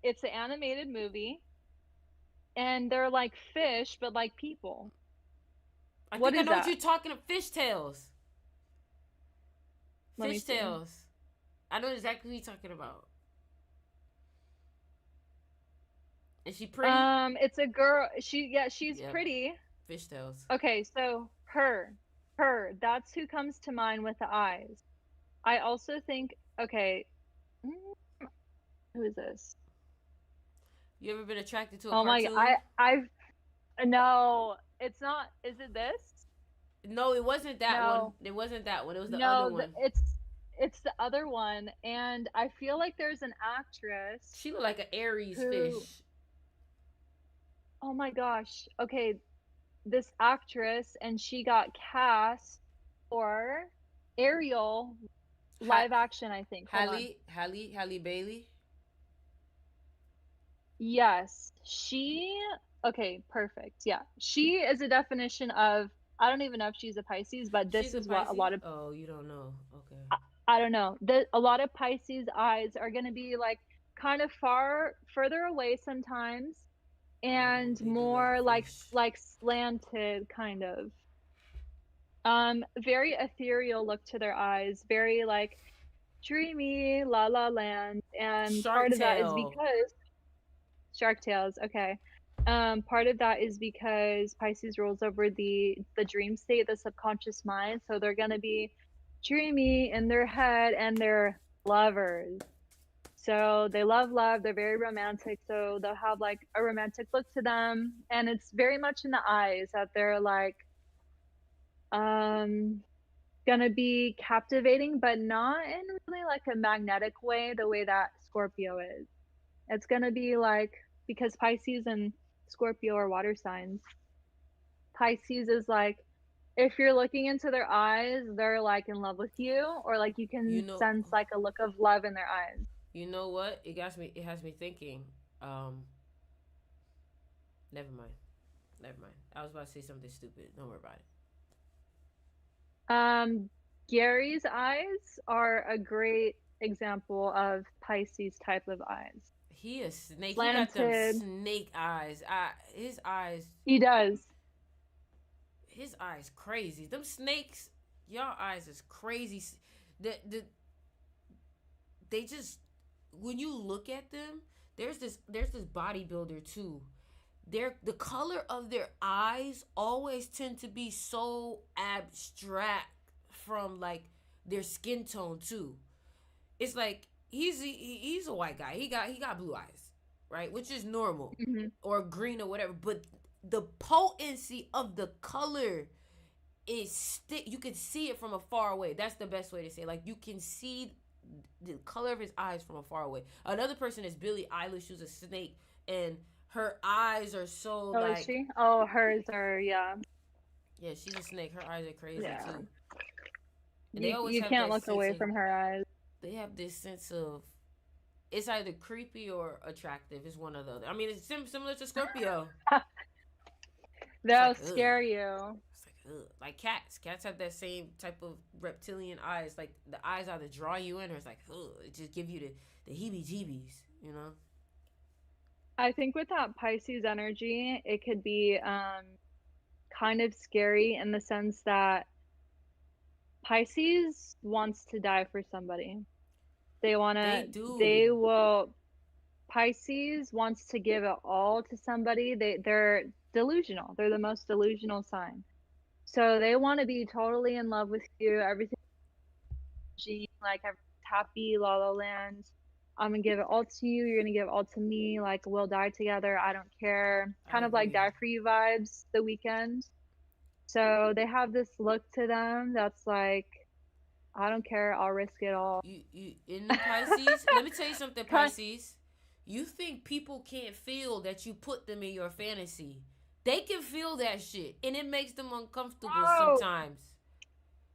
it's an animated movie, and they're like fish, but like people. I What think I is know what that? you're talking about. Fishtails. Let me see. Fishtails. I know exactly what you're talking about. Is she pretty? It's a girl. She's Yep. pretty. Fishtails. Okay, so that's who comes to mind with the eyes. I also think, okay, Who is this? You ever been attracted to a Oh my, cartoon? I've no, it's not. Is it this? No, it wasn't that one. No, It wasn't that one. It was the other no, one. it's the other one, and I feel like there's an actress She looked like an Aries who, fish. oh my gosh, okay, this actress, and she got cast for Ariel Ha- live action, I think. Hold on. Halle Bailey. Yes, okay, perfect. Yeah, she is a definition of, I don't even know if she's a Pisces, but this She's a is what a lot Pisces. of, Oh, you don't know. Okay. I don't know, a lot of Pisces eyes are going to be like kind of further away sometimes, Oh, and they do like a more fish. like slanted kind of. Very ethereal look to their eyes, very like dreamy, la la land, and Shark part of that is Tale. because Shark Tales, okay. Part of that is because Pisces rules over the dream state, the subconscious mind, so they're gonna be dreamy in their head, and they're lovers. So they love, they're very romantic, so they'll have like a romantic look to them, and it's very much in the eyes that they're like um gonna be captivating, but not in really like a magnetic way, the way that Scorpio is. It's gonna be like, because Pisces and Scorpio are water signs. Pisces is like, if you're looking into their eyes, they're like in love with you, or like you You can know. sense like a look of love in their eyes. You know what? It got me. It has me thinking. Um. Never mind. Never mind. I was about to say something stupid. Don't worry about it. Um, Gary's eyes are a great example of Pisces type of eyes. He a snake. He got them Slanted. snake eyes. His eyes. He does. His eyes crazy. Them snakes. Y'all eyes is crazy. The they just, when you look at them, there's this bodybuilder too. The color of their eyes always tend to be so abstract from like their skin tone too. It's like he's a white guy. He got blue eyes, right? Which is normal, Hmm. or green or whatever. But the potency of the color is stick. You can see it from a far away. That's the best way to say it. Like you can see the color of his eyes from a far away. Another person is Billie Eilish, who's a snake, and her eyes are so Oh, is like, she? Oh, hers are, yeah. yeah, she's a snake. Her eyes are crazy Yeah. too, and they You always you have can't that look sense away of, from her eyes. they have this sense of, it's either creepy or attractive. It's one or the other. I mean, it's similar to Scorpio. It's They'll like ugh. scare you. It's like ugh. Like cats. Cats have that same type of reptilian eyes. Like the eyes either draw you in, or it's like ugh. It just give you the heebie-jeebies. You know. I think with that Pisces energy, it could be kind of scary in the sense that Pisces wants to die for somebody. They They wanna, do. they will, Pisces wants to give it all to somebody. They're delusional. They're the most delusional sign. So they want to be totally in love with you. Everything, like everything's happy, la la land. I'm gonna give it all to you. You're gonna give it all to me. Like we'll die together. I don't care. I Kind of like agree. die for you vibes. The weekend. So they have this look to them that's like, I don't care. I'll risk it all. You in the Pisces. Let me tell you something, Kind- Pisces. You think people can't feel that you put them in your fantasy? They can feel that shit, and it makes them uncomfortable Whoa, sometimes.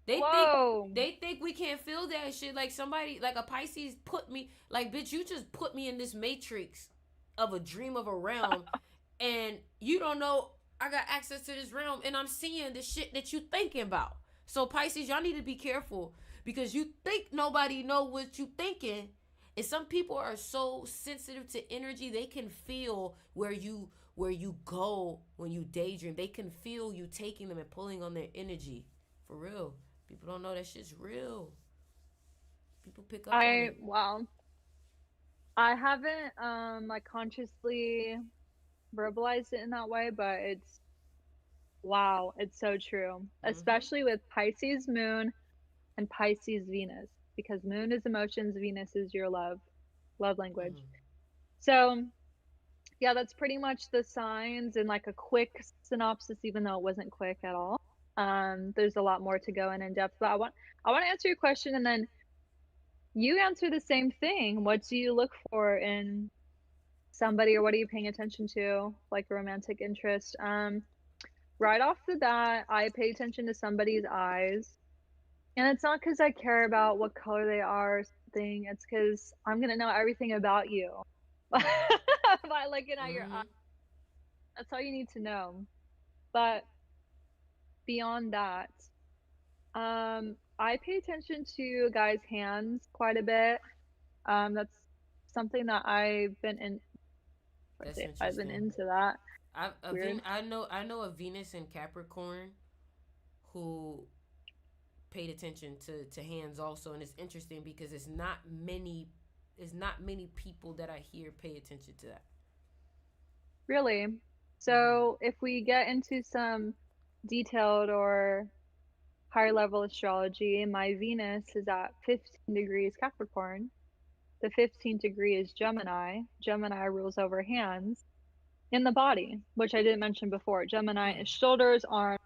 They think whoa. they think we can't feel that shit. Like somebody, like a Pisces, put me like, bitch. You just put me in this matrix of a dream of a realm, and you don't know I got access to this realm, and I'm seeing the shit that you thinking about. So Pisces, y'all need to be careful because you think nobody know what you thinking, and some people are so sensitive to energy they can feel where you go when you daydream. They can feel you taking them and pulling on their energy. For real. People don't know that shit's real. People pick up on I it. well, I haven't like consciously verbalized it in that way, but it's, wow, it's so true. Mm-hmm. Especially with Pisces moon and Pisces Venus, because moon is emotions, Venus is your love. Love language. Mm-hmm. So, yeah, that's pretty much the signs in like a quick synopsis, even though it wasn't quick at all. There's a lot more to go in depth, but I want to answer your question, and then you answer the same thing. What do you look for in somebody, or what are you paying attention to, like a romantic interest? Right off the bat, I pay attention to somebody's eyes. And it's not because I care about what color they are or something. It's because I'm gonna know everything about you by looking at your eyes. Mm-hmm. That's all you need to know. But beyond that, I pay attention to a guy's hands quite a bit. That's something that That's I've been interesting. into that. Weird. I know a Venus and Capricorn who paid attention to hands also, and it's interesting because it's not many people that I hear pay attention to that. Really. Mm-hmm. So if we get into some detailed or higher level astrology, my Venus is at 15 degrees Capricorn. The 15th degree is Gemini. Gemini rules over hands in the body, which I didn't mention before. Gemini Hmm. is shoulders, arms.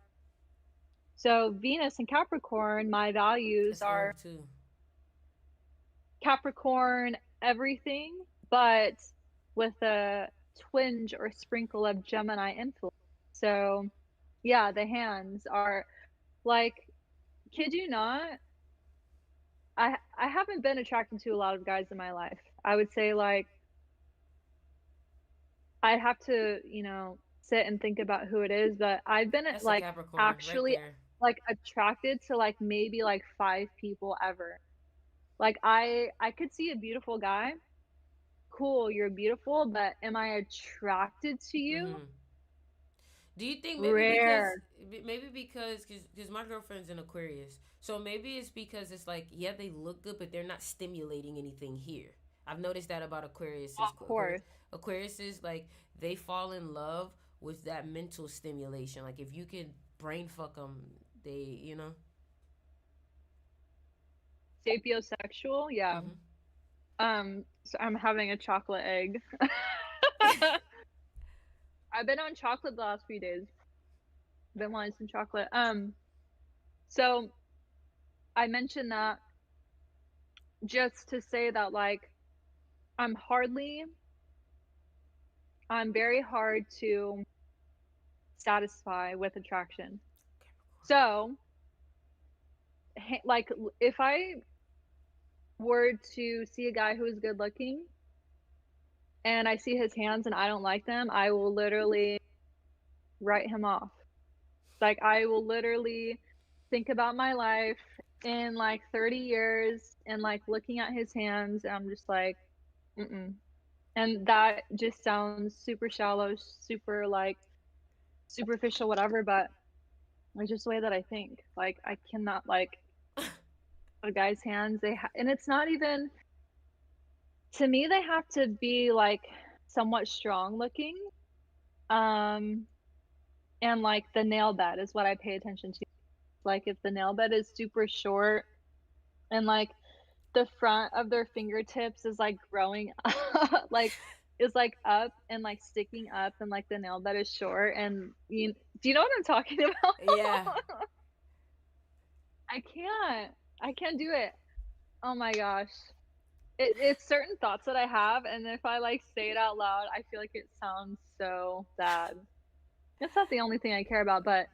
So Venus and Capricorn, my values That's are Earth too. Capricorn everything, but with a twinge or sprinkle of Gemini influence. So yeah, the hands are like, kid you not, I haven't been attracted to a lot of guys in my life. I would say like I'd have to, sit and think about who it is, but I've been That's a like Capricorn right actually there. like attracted to like maybe like 5 people ever. Like I could see a beautiful guy. Cool, you're beautiful, but am I attracted to you? Mm-hmm. Do you think Rare. maybe because my girlfriend's an Aquarius, so maybe it's because it's like yeah they look good but they're not stimulating anything here. I've noticed that about Aquarius. Of course. Aquarius is like they fall in love with that mental stimulation. Like if you can brain fuck them, they Sapiosexual, yeah. Mm-hmm. So I'm having a chocolate egg. I've been on chocolate the last few days. Been wanting some chocolate. So I mentioned that just to say that like I'm hardly I'm very hard to satisfy with attraction. So, like if I were to see a guy who is good looking and I see his hands and I don't like them, I will literally write him off. Like I will literally think about my life in like 30 years and like looking at his hands and I'm just like, mm-mm. And that just sounds super shallow, super like superficial, whatever, but it's just the way that I think. Like I cannot like a guy's hands. And it's not even to me. They have to be like somewhat strong looking. Um, and like the nail bed is what I pay attention to. Like if the nail bed is super short and like the front of their fingertips is like growing up, like is like up and like sticking up, and like the nail bed is short, and do you know what I'm talking about? Yeah. I can't. I can't do it. Oh my gosh. It's certain thoughts that I have, and if I like say it out loud, I feel like it sounds so bad. It's not the only thing I care about, but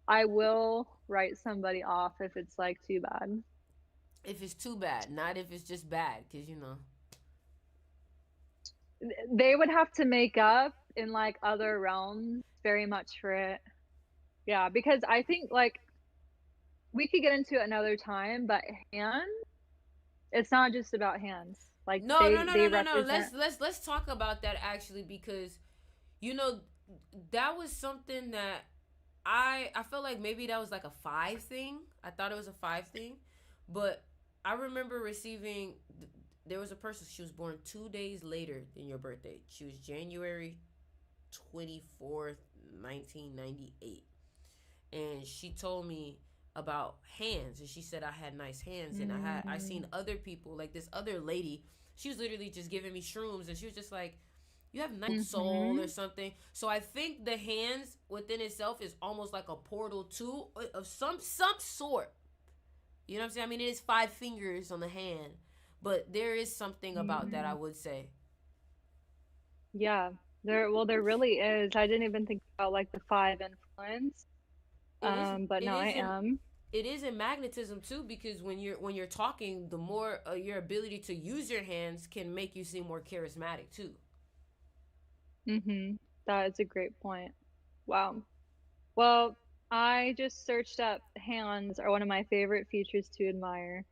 I will write somebody off if it's like too bad. If it's too bad, not if it's just bad, because They would have to make up in like other realms very much for it. Yeah, because I think like we could get into it another time, but hands, it's not just about hands. Like no, no, they no, they no, no, no. represent. Let's talk about that actually because you know that was something that I felt like maybe that was like a five thing. I thought it was a five thing, but I remember receiving. There was a person. She was born 2 days later than your birthday. She was January 24th, 1998, and she told me about hands, and she said I had nice hands, and I seen other people like this other lady. She was literally just giving me shrooms, and she was just like, you have night soul Mm-hmm. or something. So I think the hands within itself is almost like a portal too, of some sort. You know what I'm saying? I mean, it is 5 fingers on the hand, but there is something about that, I Mm-hmm. would say. Yeah. There really is. I didn't even think about like the five influence. It is But it no, I is in am. it is in magnetism too, because when you're talking, the more your ability to use your hands can make you seem more charismatic too. Mm-hmm. That is a great point. Wow. Well, I just searched up hands are one of my favorite features to admire.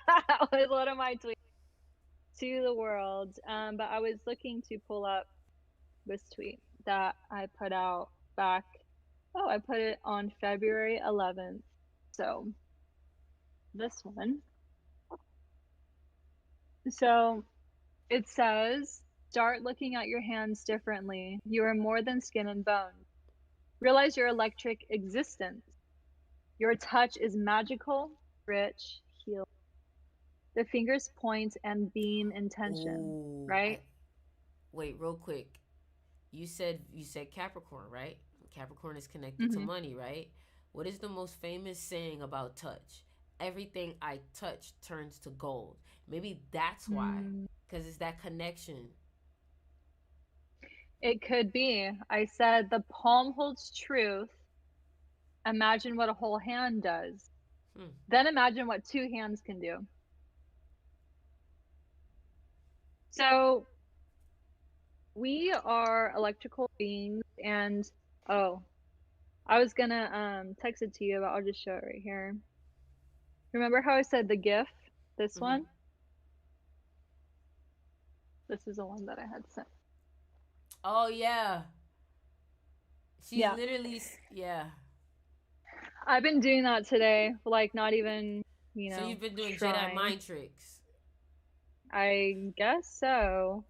That was one of my tweets to the world. But I was looking to pull up this tweet that I put out back. Oh, I put it on February 11th. So this one. So it says, start looking at your hands differently. You are more than skin and bone. Realize your electric existence. Your touch is magical, rich, healing. The fingers point and beam intention, Ooh, I right? wait real quick. You said Capricorn, right? Capricorn is connected to Hmm. money, right? What is the most famous saying about touch? Everything I touch turns to gold. Maybe that's why, Mm, because it's that connection. it could be. I said the palm holds truth. Imagine what a whole hand does. Hmm. Then imagine what two hands can do. So we are electrical beings, and oh, I was gonna text it to you, but I'll just show it right here. Remember how I said the GIF? This Mm-hmm. one? This is the one that I had sent. Oh yeah, she's Yeah. literally yeah. I've been doing that today, like not even, So you've been doing Jedi trying. mind tricks. I guess so.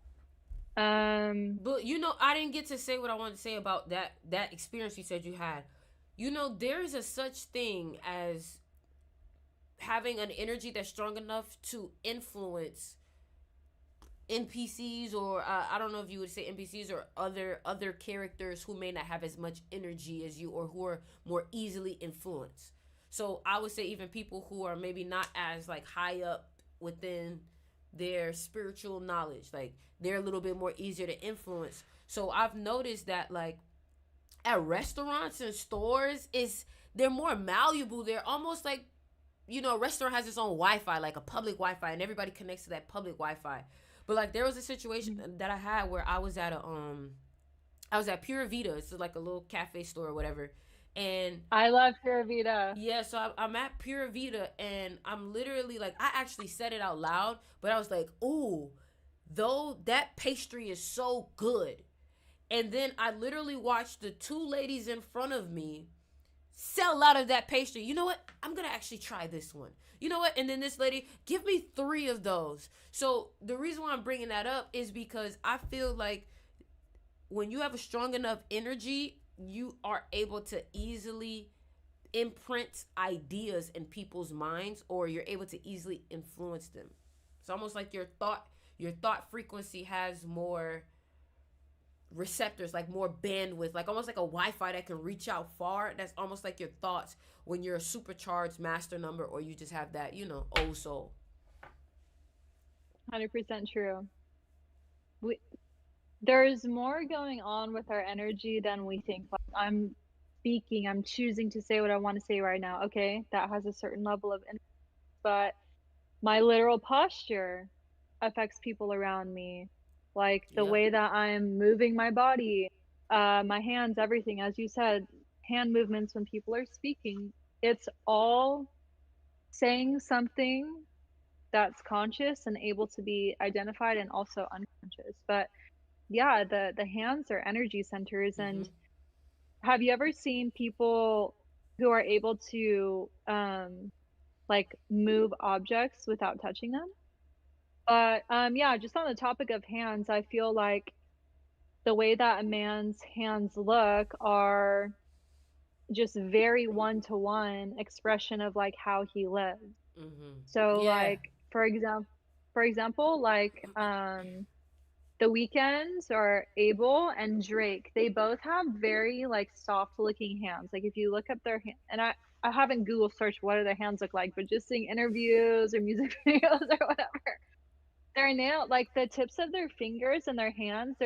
Um, But I didn't get to say what I wanted to say about that experience you said you had. There is a such thing as having an energy that's strong enough to influence NPCs, or I don't know if you would say NPCs, or other characters who may not have as much energy as you, or who are more easily influenced. So I would say even people who are maybe not as like high up within their spiritual knowledge, like they're a little bit more easier to influence. So I've noticed that, like, at restaurants and stores, is they're more malleable. They're almost like, a restaurant has its own Wi-Fi, like a public Wi-Fi, and everybody connects to that public Wi-Fi. But like, there was a situation that I had where I was at Pura Vida. It's like a little cafe store or whatever, and I love Pura Vida. yeah, so I'm at Pura Vida, and I'm literally like, I actually said it out loud, but I was like, ooh, though that pastry is so good. And then I literally watched the two ladies in front of me sell out of that pastry. You know what? I'm gonna actually try this one. You know what? And then this lady, give me 3 of those. So the reason why I'm bringing that up is because I feel like when you have a strong enough energy, you are able to easily imprint ideas in people's minds, or you're able to easily influence them. It's almost like your thought frequency has more receptors, like more bandwidth, like almost like a Wi-Fi that can reach out far. That's almost like your thoughts when you're a supercharged master number, or you just have that, old soul. 100% true. We, there's more going on with our energy than we think. Like, I'm speaking, I'm choosing to say what I want to say right now. Okay, that has a certain level of energy, but my literal posture affects people around me. Like the Yep. way that I'm moving my body, my hands, everything. As you said, hand movements when people are speaking, it's all saying something that's conscious and able to be identified and also unconscious. But yeah, the hands are energy centers. Mm-hmm. And have you ever seen people who are able to like move objects without touching them? But yeah, just on the topic of hands, I feel like the way that a man's hands look are just very one-to-one expression of like how he lives. Mm-hmm. So Yeah. like for example, for example, like The Weeknd or Abel and Drake, they both have very like soft looking hands. Like if you look up their hand, and I haven't Google searched what do their hands look like, but just seeing interviews or music videos or whatever, their nail, like the tips of their fingers and their hands,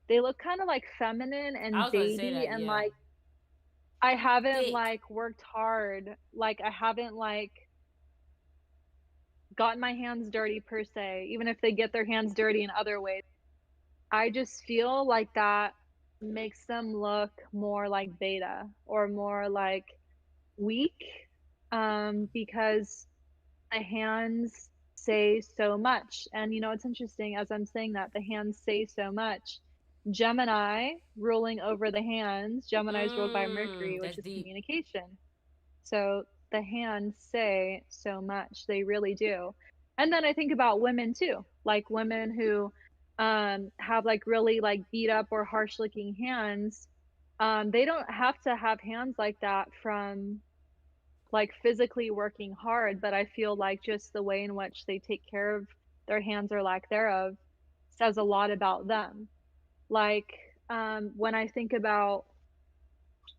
they look kind of like feminine I and was about to say baby, that. and Yeah, like I haven't Thick. like worked hard, like I haven't like gotten my hands dirty per se, even if they get their hands dirty in other ways. I just feel like that makes them look more like beta or more like weak, because the hands say so much. And you know, it's interesting as I'm saying that the hands say so much. Gemini ruling over the hands, Gemini is ruled by Mercury, which that's is deep. communication. So the hands say so much. They really do. And then I think about women too, like women who have like really like beat up or harsh looking hands. They don't have to have hands like that from like physically working hard, but I feel like just the way in which they take care of their hands or lack thereof says a lot about them. Like when I think about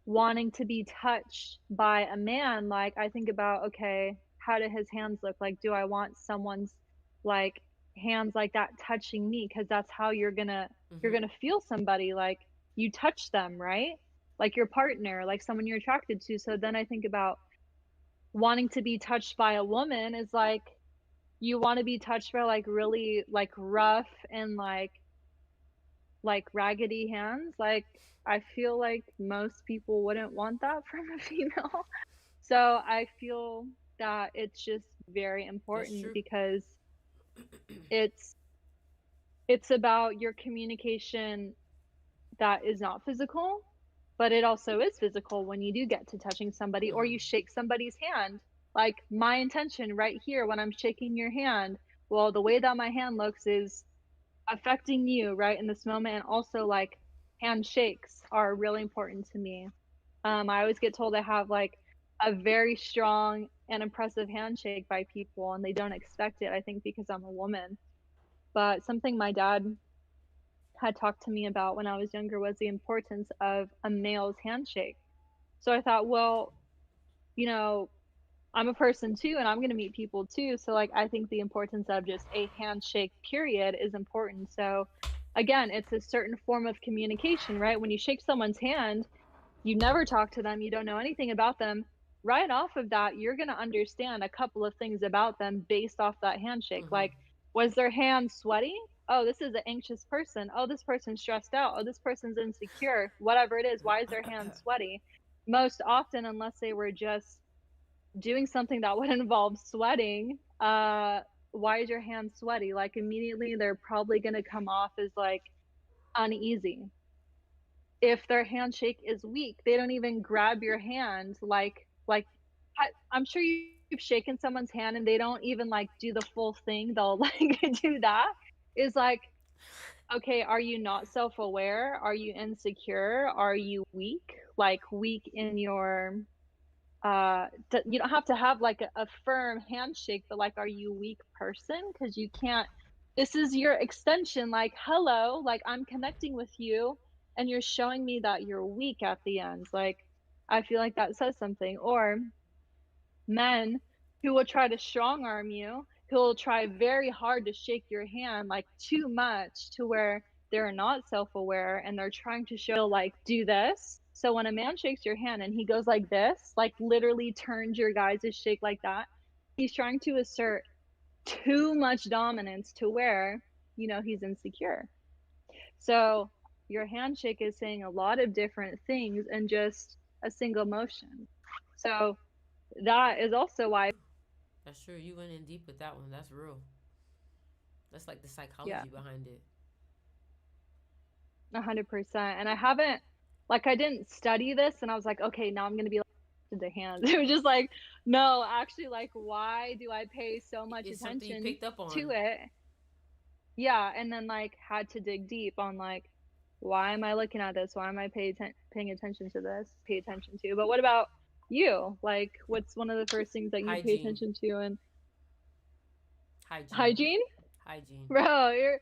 wanting to be touched by a man, like I think about, okay, how do his hands look? Like, do I want someone's like hands like that touching me? Because that's how you're Hmm. gonna feel somebody, like you touch them, right? Like your partner, like someone you're attracted to. So then I think about wanting to be touched by a woman is like you want to be touched by like really like rough and like raggedy hands. Like I feel like most people wouldn't want that from a female. So I feel that it's just very That's important true. because it's it's about your communication that is not physical, but it also is physical when you do get to touching somebody or Hmm. you shake somebody's hand. Like my intention right here when I'm shaking your hand, well, the way that my hand looks is affecting you right in this moment. And also like handshakes are really important to me. I always get told I have like a very strong and impressive handshake by people and they don't expect it, I think because I'm a woman. But something my dad had talked to me about when I was younger was the importance of a male's handshake. So I thought, well, you know, I'm a person too and I'm going to meet people too. So like I think the importance of just a handshake period is important. So again, it's a certain form of communication, right? When you shake someone's hand, you never talk to them, you don't know anything about them. Right off of that, you're going to understand a couple of things about them based off that handshake. Hmm. Like, was their hand sweaty? Oh, this is an anxious person. Oh, this person's stressed out. Oh, this person's insecure. Whatever it is, why is their hand sweaty? Most often, unless they were just doing something that would involve sweating, why is your hand sweaty? Like, immediately, they're probably going to come off as like uneasy. If their handshake is weak, they don't even grab your hand like I'm sure you've shaken someone's hand and they don't even like do the full thing. They'll like do that. Is like, okay, are you not self-aware? Are you insecure? Are you weak? Like weak in your you don't have to have like a firm handshake, but like are you a weak person? Because you can't, this is your extension, like hello, like I'm connecting with you and you're showing me that you're weak at the end. Like I feel like that says something. Or men who will try to strong arm you, who will try very hard to shake your hand, like too much to where they're not self aware and they're trying to show, like, do this. So when a man shakes your hand and he goes like this, like literally turns your guys' shake like that, he's trying to assert too much dominance to where, you know, he's insecure. So your handshake is saying a lot of different things in just a single motion. So that is also why, That's true. You went in deep with that one. That's real. That's like the yeah, psychology behind it. 100%. And I haven't, like, I didn't study this and I was like, okay, now I'm going to be like the hands. It was just like, no, actually, like, why do I pay so much It's something you attention picked up to on. it? Yeah. And then, like, had to dig deep on, like, why am I looking at this? Why am I paying attention to this? Pay attention to. But what about you? Like, what's one of the first things that you pay Hygiene. attention to? And Hygiene. Hygiene? Hygiene. Bro, you're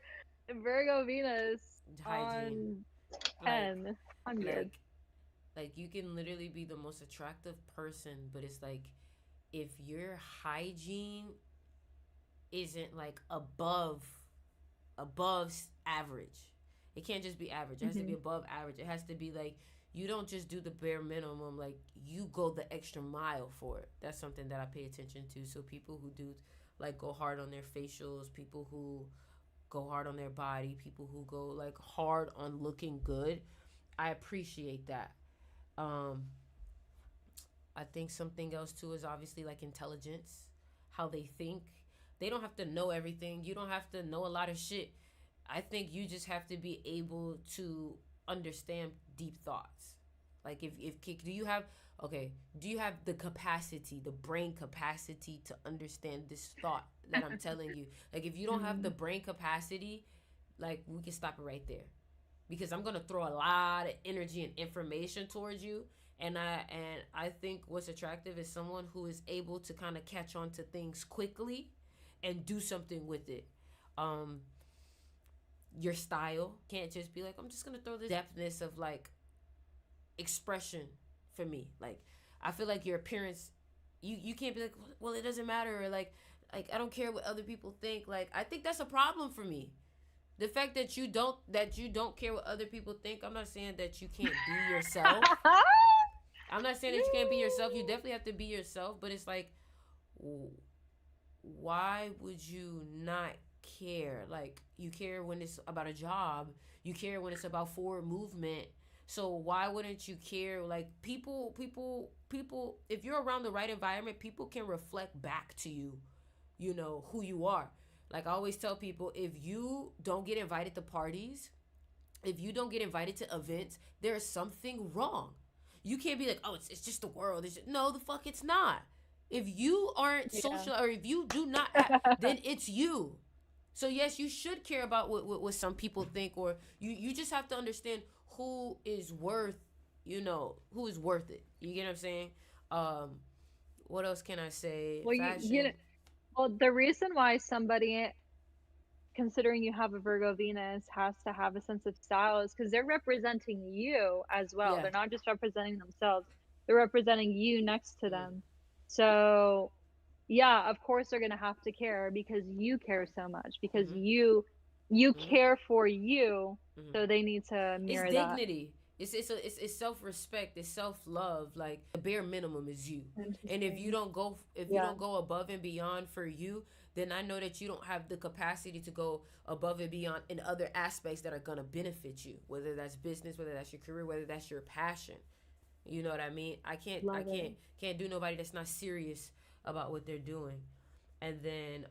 Virgo Venus Hygiene. on Like 10, 100. like you can literally be the most attractive person, but it's like if your hygiene isn't like above average. It can't just be average. It has to be above average. It has to be like you don't just do the bare minimum. Like you go the extra mile for it. That's something that I pay attention to. So people who do like go hard on their facials, people who go hard on their body, people who go like hard on looking good, I appreciate that. Um, I think something else too is obviously like intelligence, how they think. They don't have to know everything. You don't have to know a lot of shit. I think you just have to be able to understand deep thoughts. Like if do you have do you have the capacity, the brain capacity to understand this thought that I'm telling you? Like if you don't have the brain capacity, like we can stop it right there. Because I'm gonna throw a lot of energy and information towards you, and I think what's attractive is someone who is able to kind of catch on to things quickly and do something with it. Your style can't just be like, I'm just gonna throw this depthness of like expression for me. Like I feel like your appearance, you can't be like, well, it doesn't matter, or like I don't care what other people think. Like I think that's a problem for me. The fact that you don't care what other people think. I'm not saying that you can't be yourself. I'm not saying that you can't be yourself. You definitely have to be yourself, but it's like, why would you not care? Like you care when it's about a job, you care when it's about forward movement. So why wouldn't you care? Like people, if you're around the right environment, people can reflect back to you, you know, who you are. Like I always tell people, if you don't get invited to parties, if you don't get invited to events, there's something wrong. You can't be like, oh, it's just the world. No, the fuck it's not. If you aren't social, or if you do not then it's you. So yes, you should care about what some people think, or you just have to understand who is worth, who is worth it. You get what I'm saying? What else can I say? Well, Fashion. the reason why somebody, considering you have a Virgo Venus, has to have a sense of style is because they're representing you as well. Yeah. They're not just representing themselves, they're representing you next to them. So yeah, of course they're going to have to care because you care so much, because you care for you. So they need to mirror It's that. dignity. It's self-respect. It's self-love. Like the bare minimum is you. And if you don't go above and beyond for you, then I know that you don't have the capacity to go above and beyond in other aspects that are gonna benefit you. Whether that's business, whether that's your career, whether that's your passion. You know what I mean? I can't do nobody that's not serious about what they're doing. And then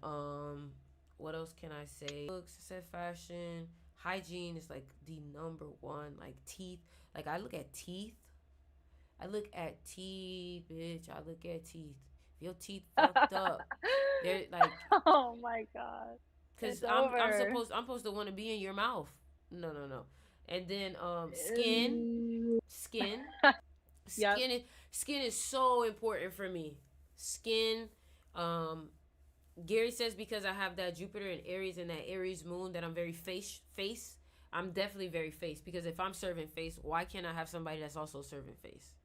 what else can I say? Looks, I said fashion. Hygiene is like the number one. Like teeth. Like I look at teeth. Bitch. I look at teeth. If your teeth fucked up, they're like, oh my god. Because I'm supposed to want to be in your mouth. No. And then skin. Skin is so important for me. Skin. Gary says because I have that Jupiter in Aries and that Aries moon that I'm very face. I'm definitely very face, because if I'm serving face, why can't I have somebody that's also serving face?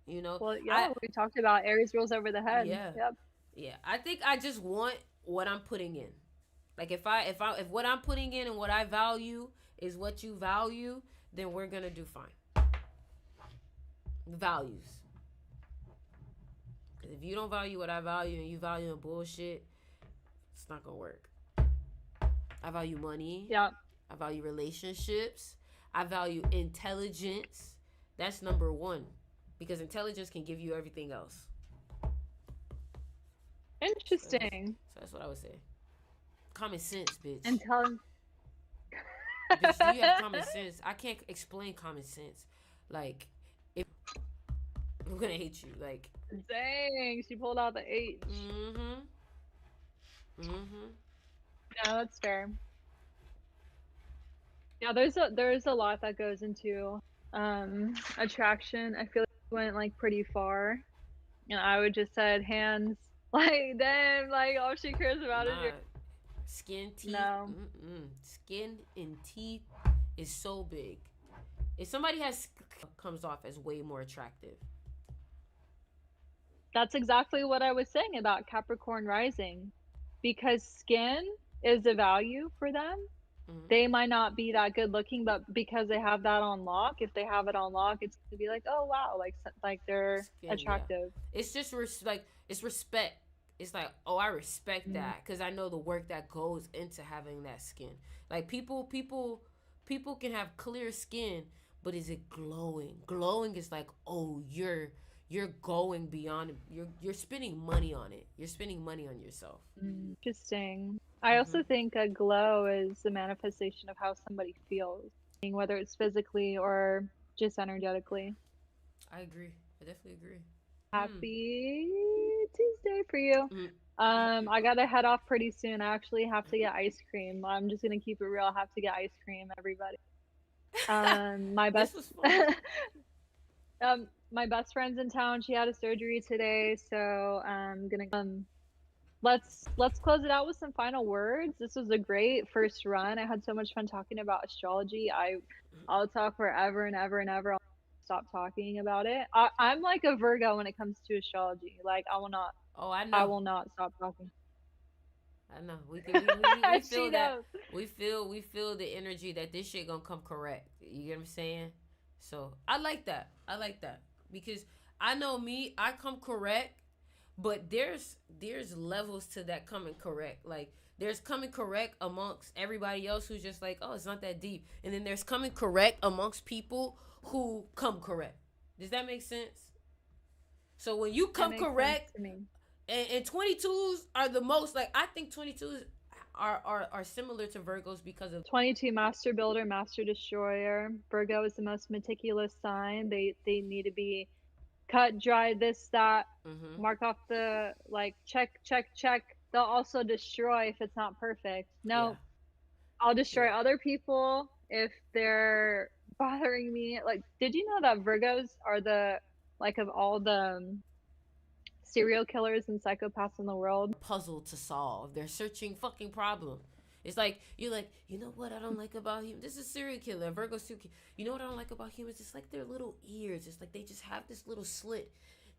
You know? Well, yeah, we talked about Aries rules over the head. Yeah. Yep. Yeah. I think I just want what I'm putting in. Like if what I'm putting in and what I value is what you value, then we're gonna do fine. Values. Because if you don't value what I value and you value bullshit, it's not gonna work. I value money. Yeah. I value relationships. I value intelligence. That's number one. Because intelligence can give you everything else. Interesting. So that's what I would say. Common sense, bitch. Bitch, do you have common sense? I can't explain common sense. Like, if I'm gonna hate you. Like, dang, she pulled out the H. Yeah, that's fair. Yeah, there's a lot that goes into attraction. I feel like we went like pretty far, and I would just said hands Like, damn, like all she cares about is Nah, your skin, teeth. no. Skin and teeth is so big. If somebody has comes off as way more attractive. That's exactly what I was saying about Capricorn rising. Because skin is a value for them. Mm-hmm. They might not be that good looking, but because they have that on lock, if they have it on lock, it's gonna be like, oh wow, like they're Skin, yeah. attractive. It's just like it's respect. It's like, oh, I respect Mm. that because I know the work that goes into having that skin. Like people can have clear skin, but is it glowing? Glowing is like, oh, you're going beyond. You're spending money on it. You're spending money on yourself. Interesting. I Mm-hmm. also think a glow is a manifestation of how somebody feels, whether it's physically or just energetically. I agree. I definitely agree. Hmm. Happy Tuesday for you. Mm. I gotta head off pretty soon. I actually have to get ice cream. I'm just gonna keep it real. I have to get ice cream, everybody. My This best was fun. my best friend's in town. She had a surgery today, so I'm gonna let's close it out with some final words. This was a great first run. I had so much fun talking about astrology. I'll talk forever and ever and ever. I'll stop talking about it. I'm like a Virgo when it comes to astrology. Like Oh, I I know. will not stop talking. I know. We She feel that. knows. We feel the energy that this shit gonna come correct. You get what I'm saying? So I like that. I like that because I know me. I come correct, but there's levels to that coming correct. Like there's coming correct amongst everybody else who's just like, oh, it's not that deep, and then there's coming correct amongst people who come correct. Does that make sense? So when you It come makes sense correct to me. and 22s are the most like I think 22s are similar to Virgos because of 22 master builder, master destroyer. Virgo is the most meticulous sign. They need to be cut, dry, this, that, mm-hmm. mark off the like check, check, check. They'll also destroy if it's not perfect. Yeah, No, I'll destroy yeah. other people if they're bothering me. Like, did you know that Virgos are the like of all the serial killers and psychopaths in the world? Puzzle to solve. They're searching fucking problem. It's like you're like, you know what I don't like about him? This is serial killer, Virgo serial killer. You know what I don't like about humans? It's like their little ears. It's like they just have this little slit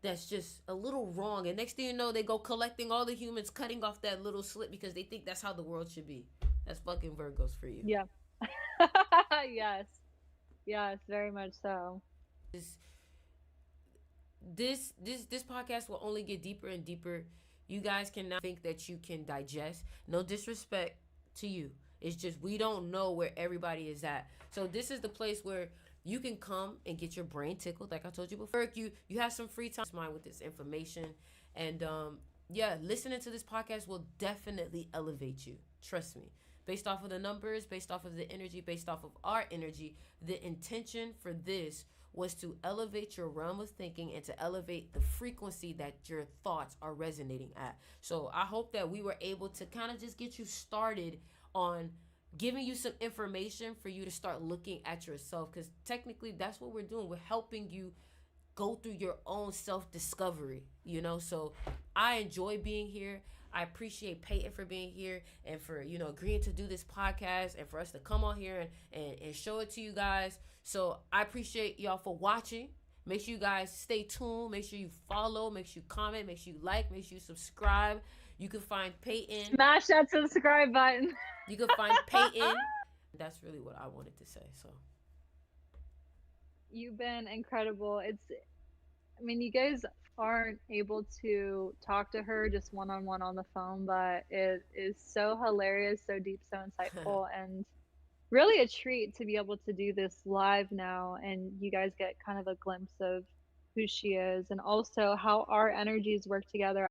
that's just a little wrong. And next thing you know, they go collecting all the humans, cutting off that little slit because they think that's how the world should be. That's fucking Virgos for you. Yeah. Yes. Yes, very much so. This this podcast will only get deeper and deeper. You guys cannot think that you can digest. No disrespect to you. It's just we don't know where everybody is at. So this is the place where you can come and get your brain tickled. Like I told you before, you have some free time mind with this information, and yeah, listening to this podcast will definitely elevate you. Trust me. Based off of the numbers, based off of the energy, based off of our energy, the intention for this was to elevate your realm of thinking and to elevate the frequency that your thoughts are resonating at. So I hope that we were able to kind of just get you started on giving you some information for you to start looking at yourself, because technically that's what we're doing. We're helping you go through your own self-discovery, so I enjoy being here. I appreciate Peyton for being here and for agreeing to do this podcast and for us to come on here and show it to you guys. So I appreciate y'all for watching. Make sure you guys stay tuned. Make sure you follow. Make sure you comment. Make sure you like. Make sure you subscribe. You can find Peyton. Smash that subscribe button. You can find Peyton. That's really what I wanted to say. So You've been incredible. I mean, you guys aren't able to talk to her just one on one on the phone, but it is so hilarious, so deep, so insightful, and really a treat to be able to do this live now. And you guys get kind of a glimpse of who she is and also how our energies work together.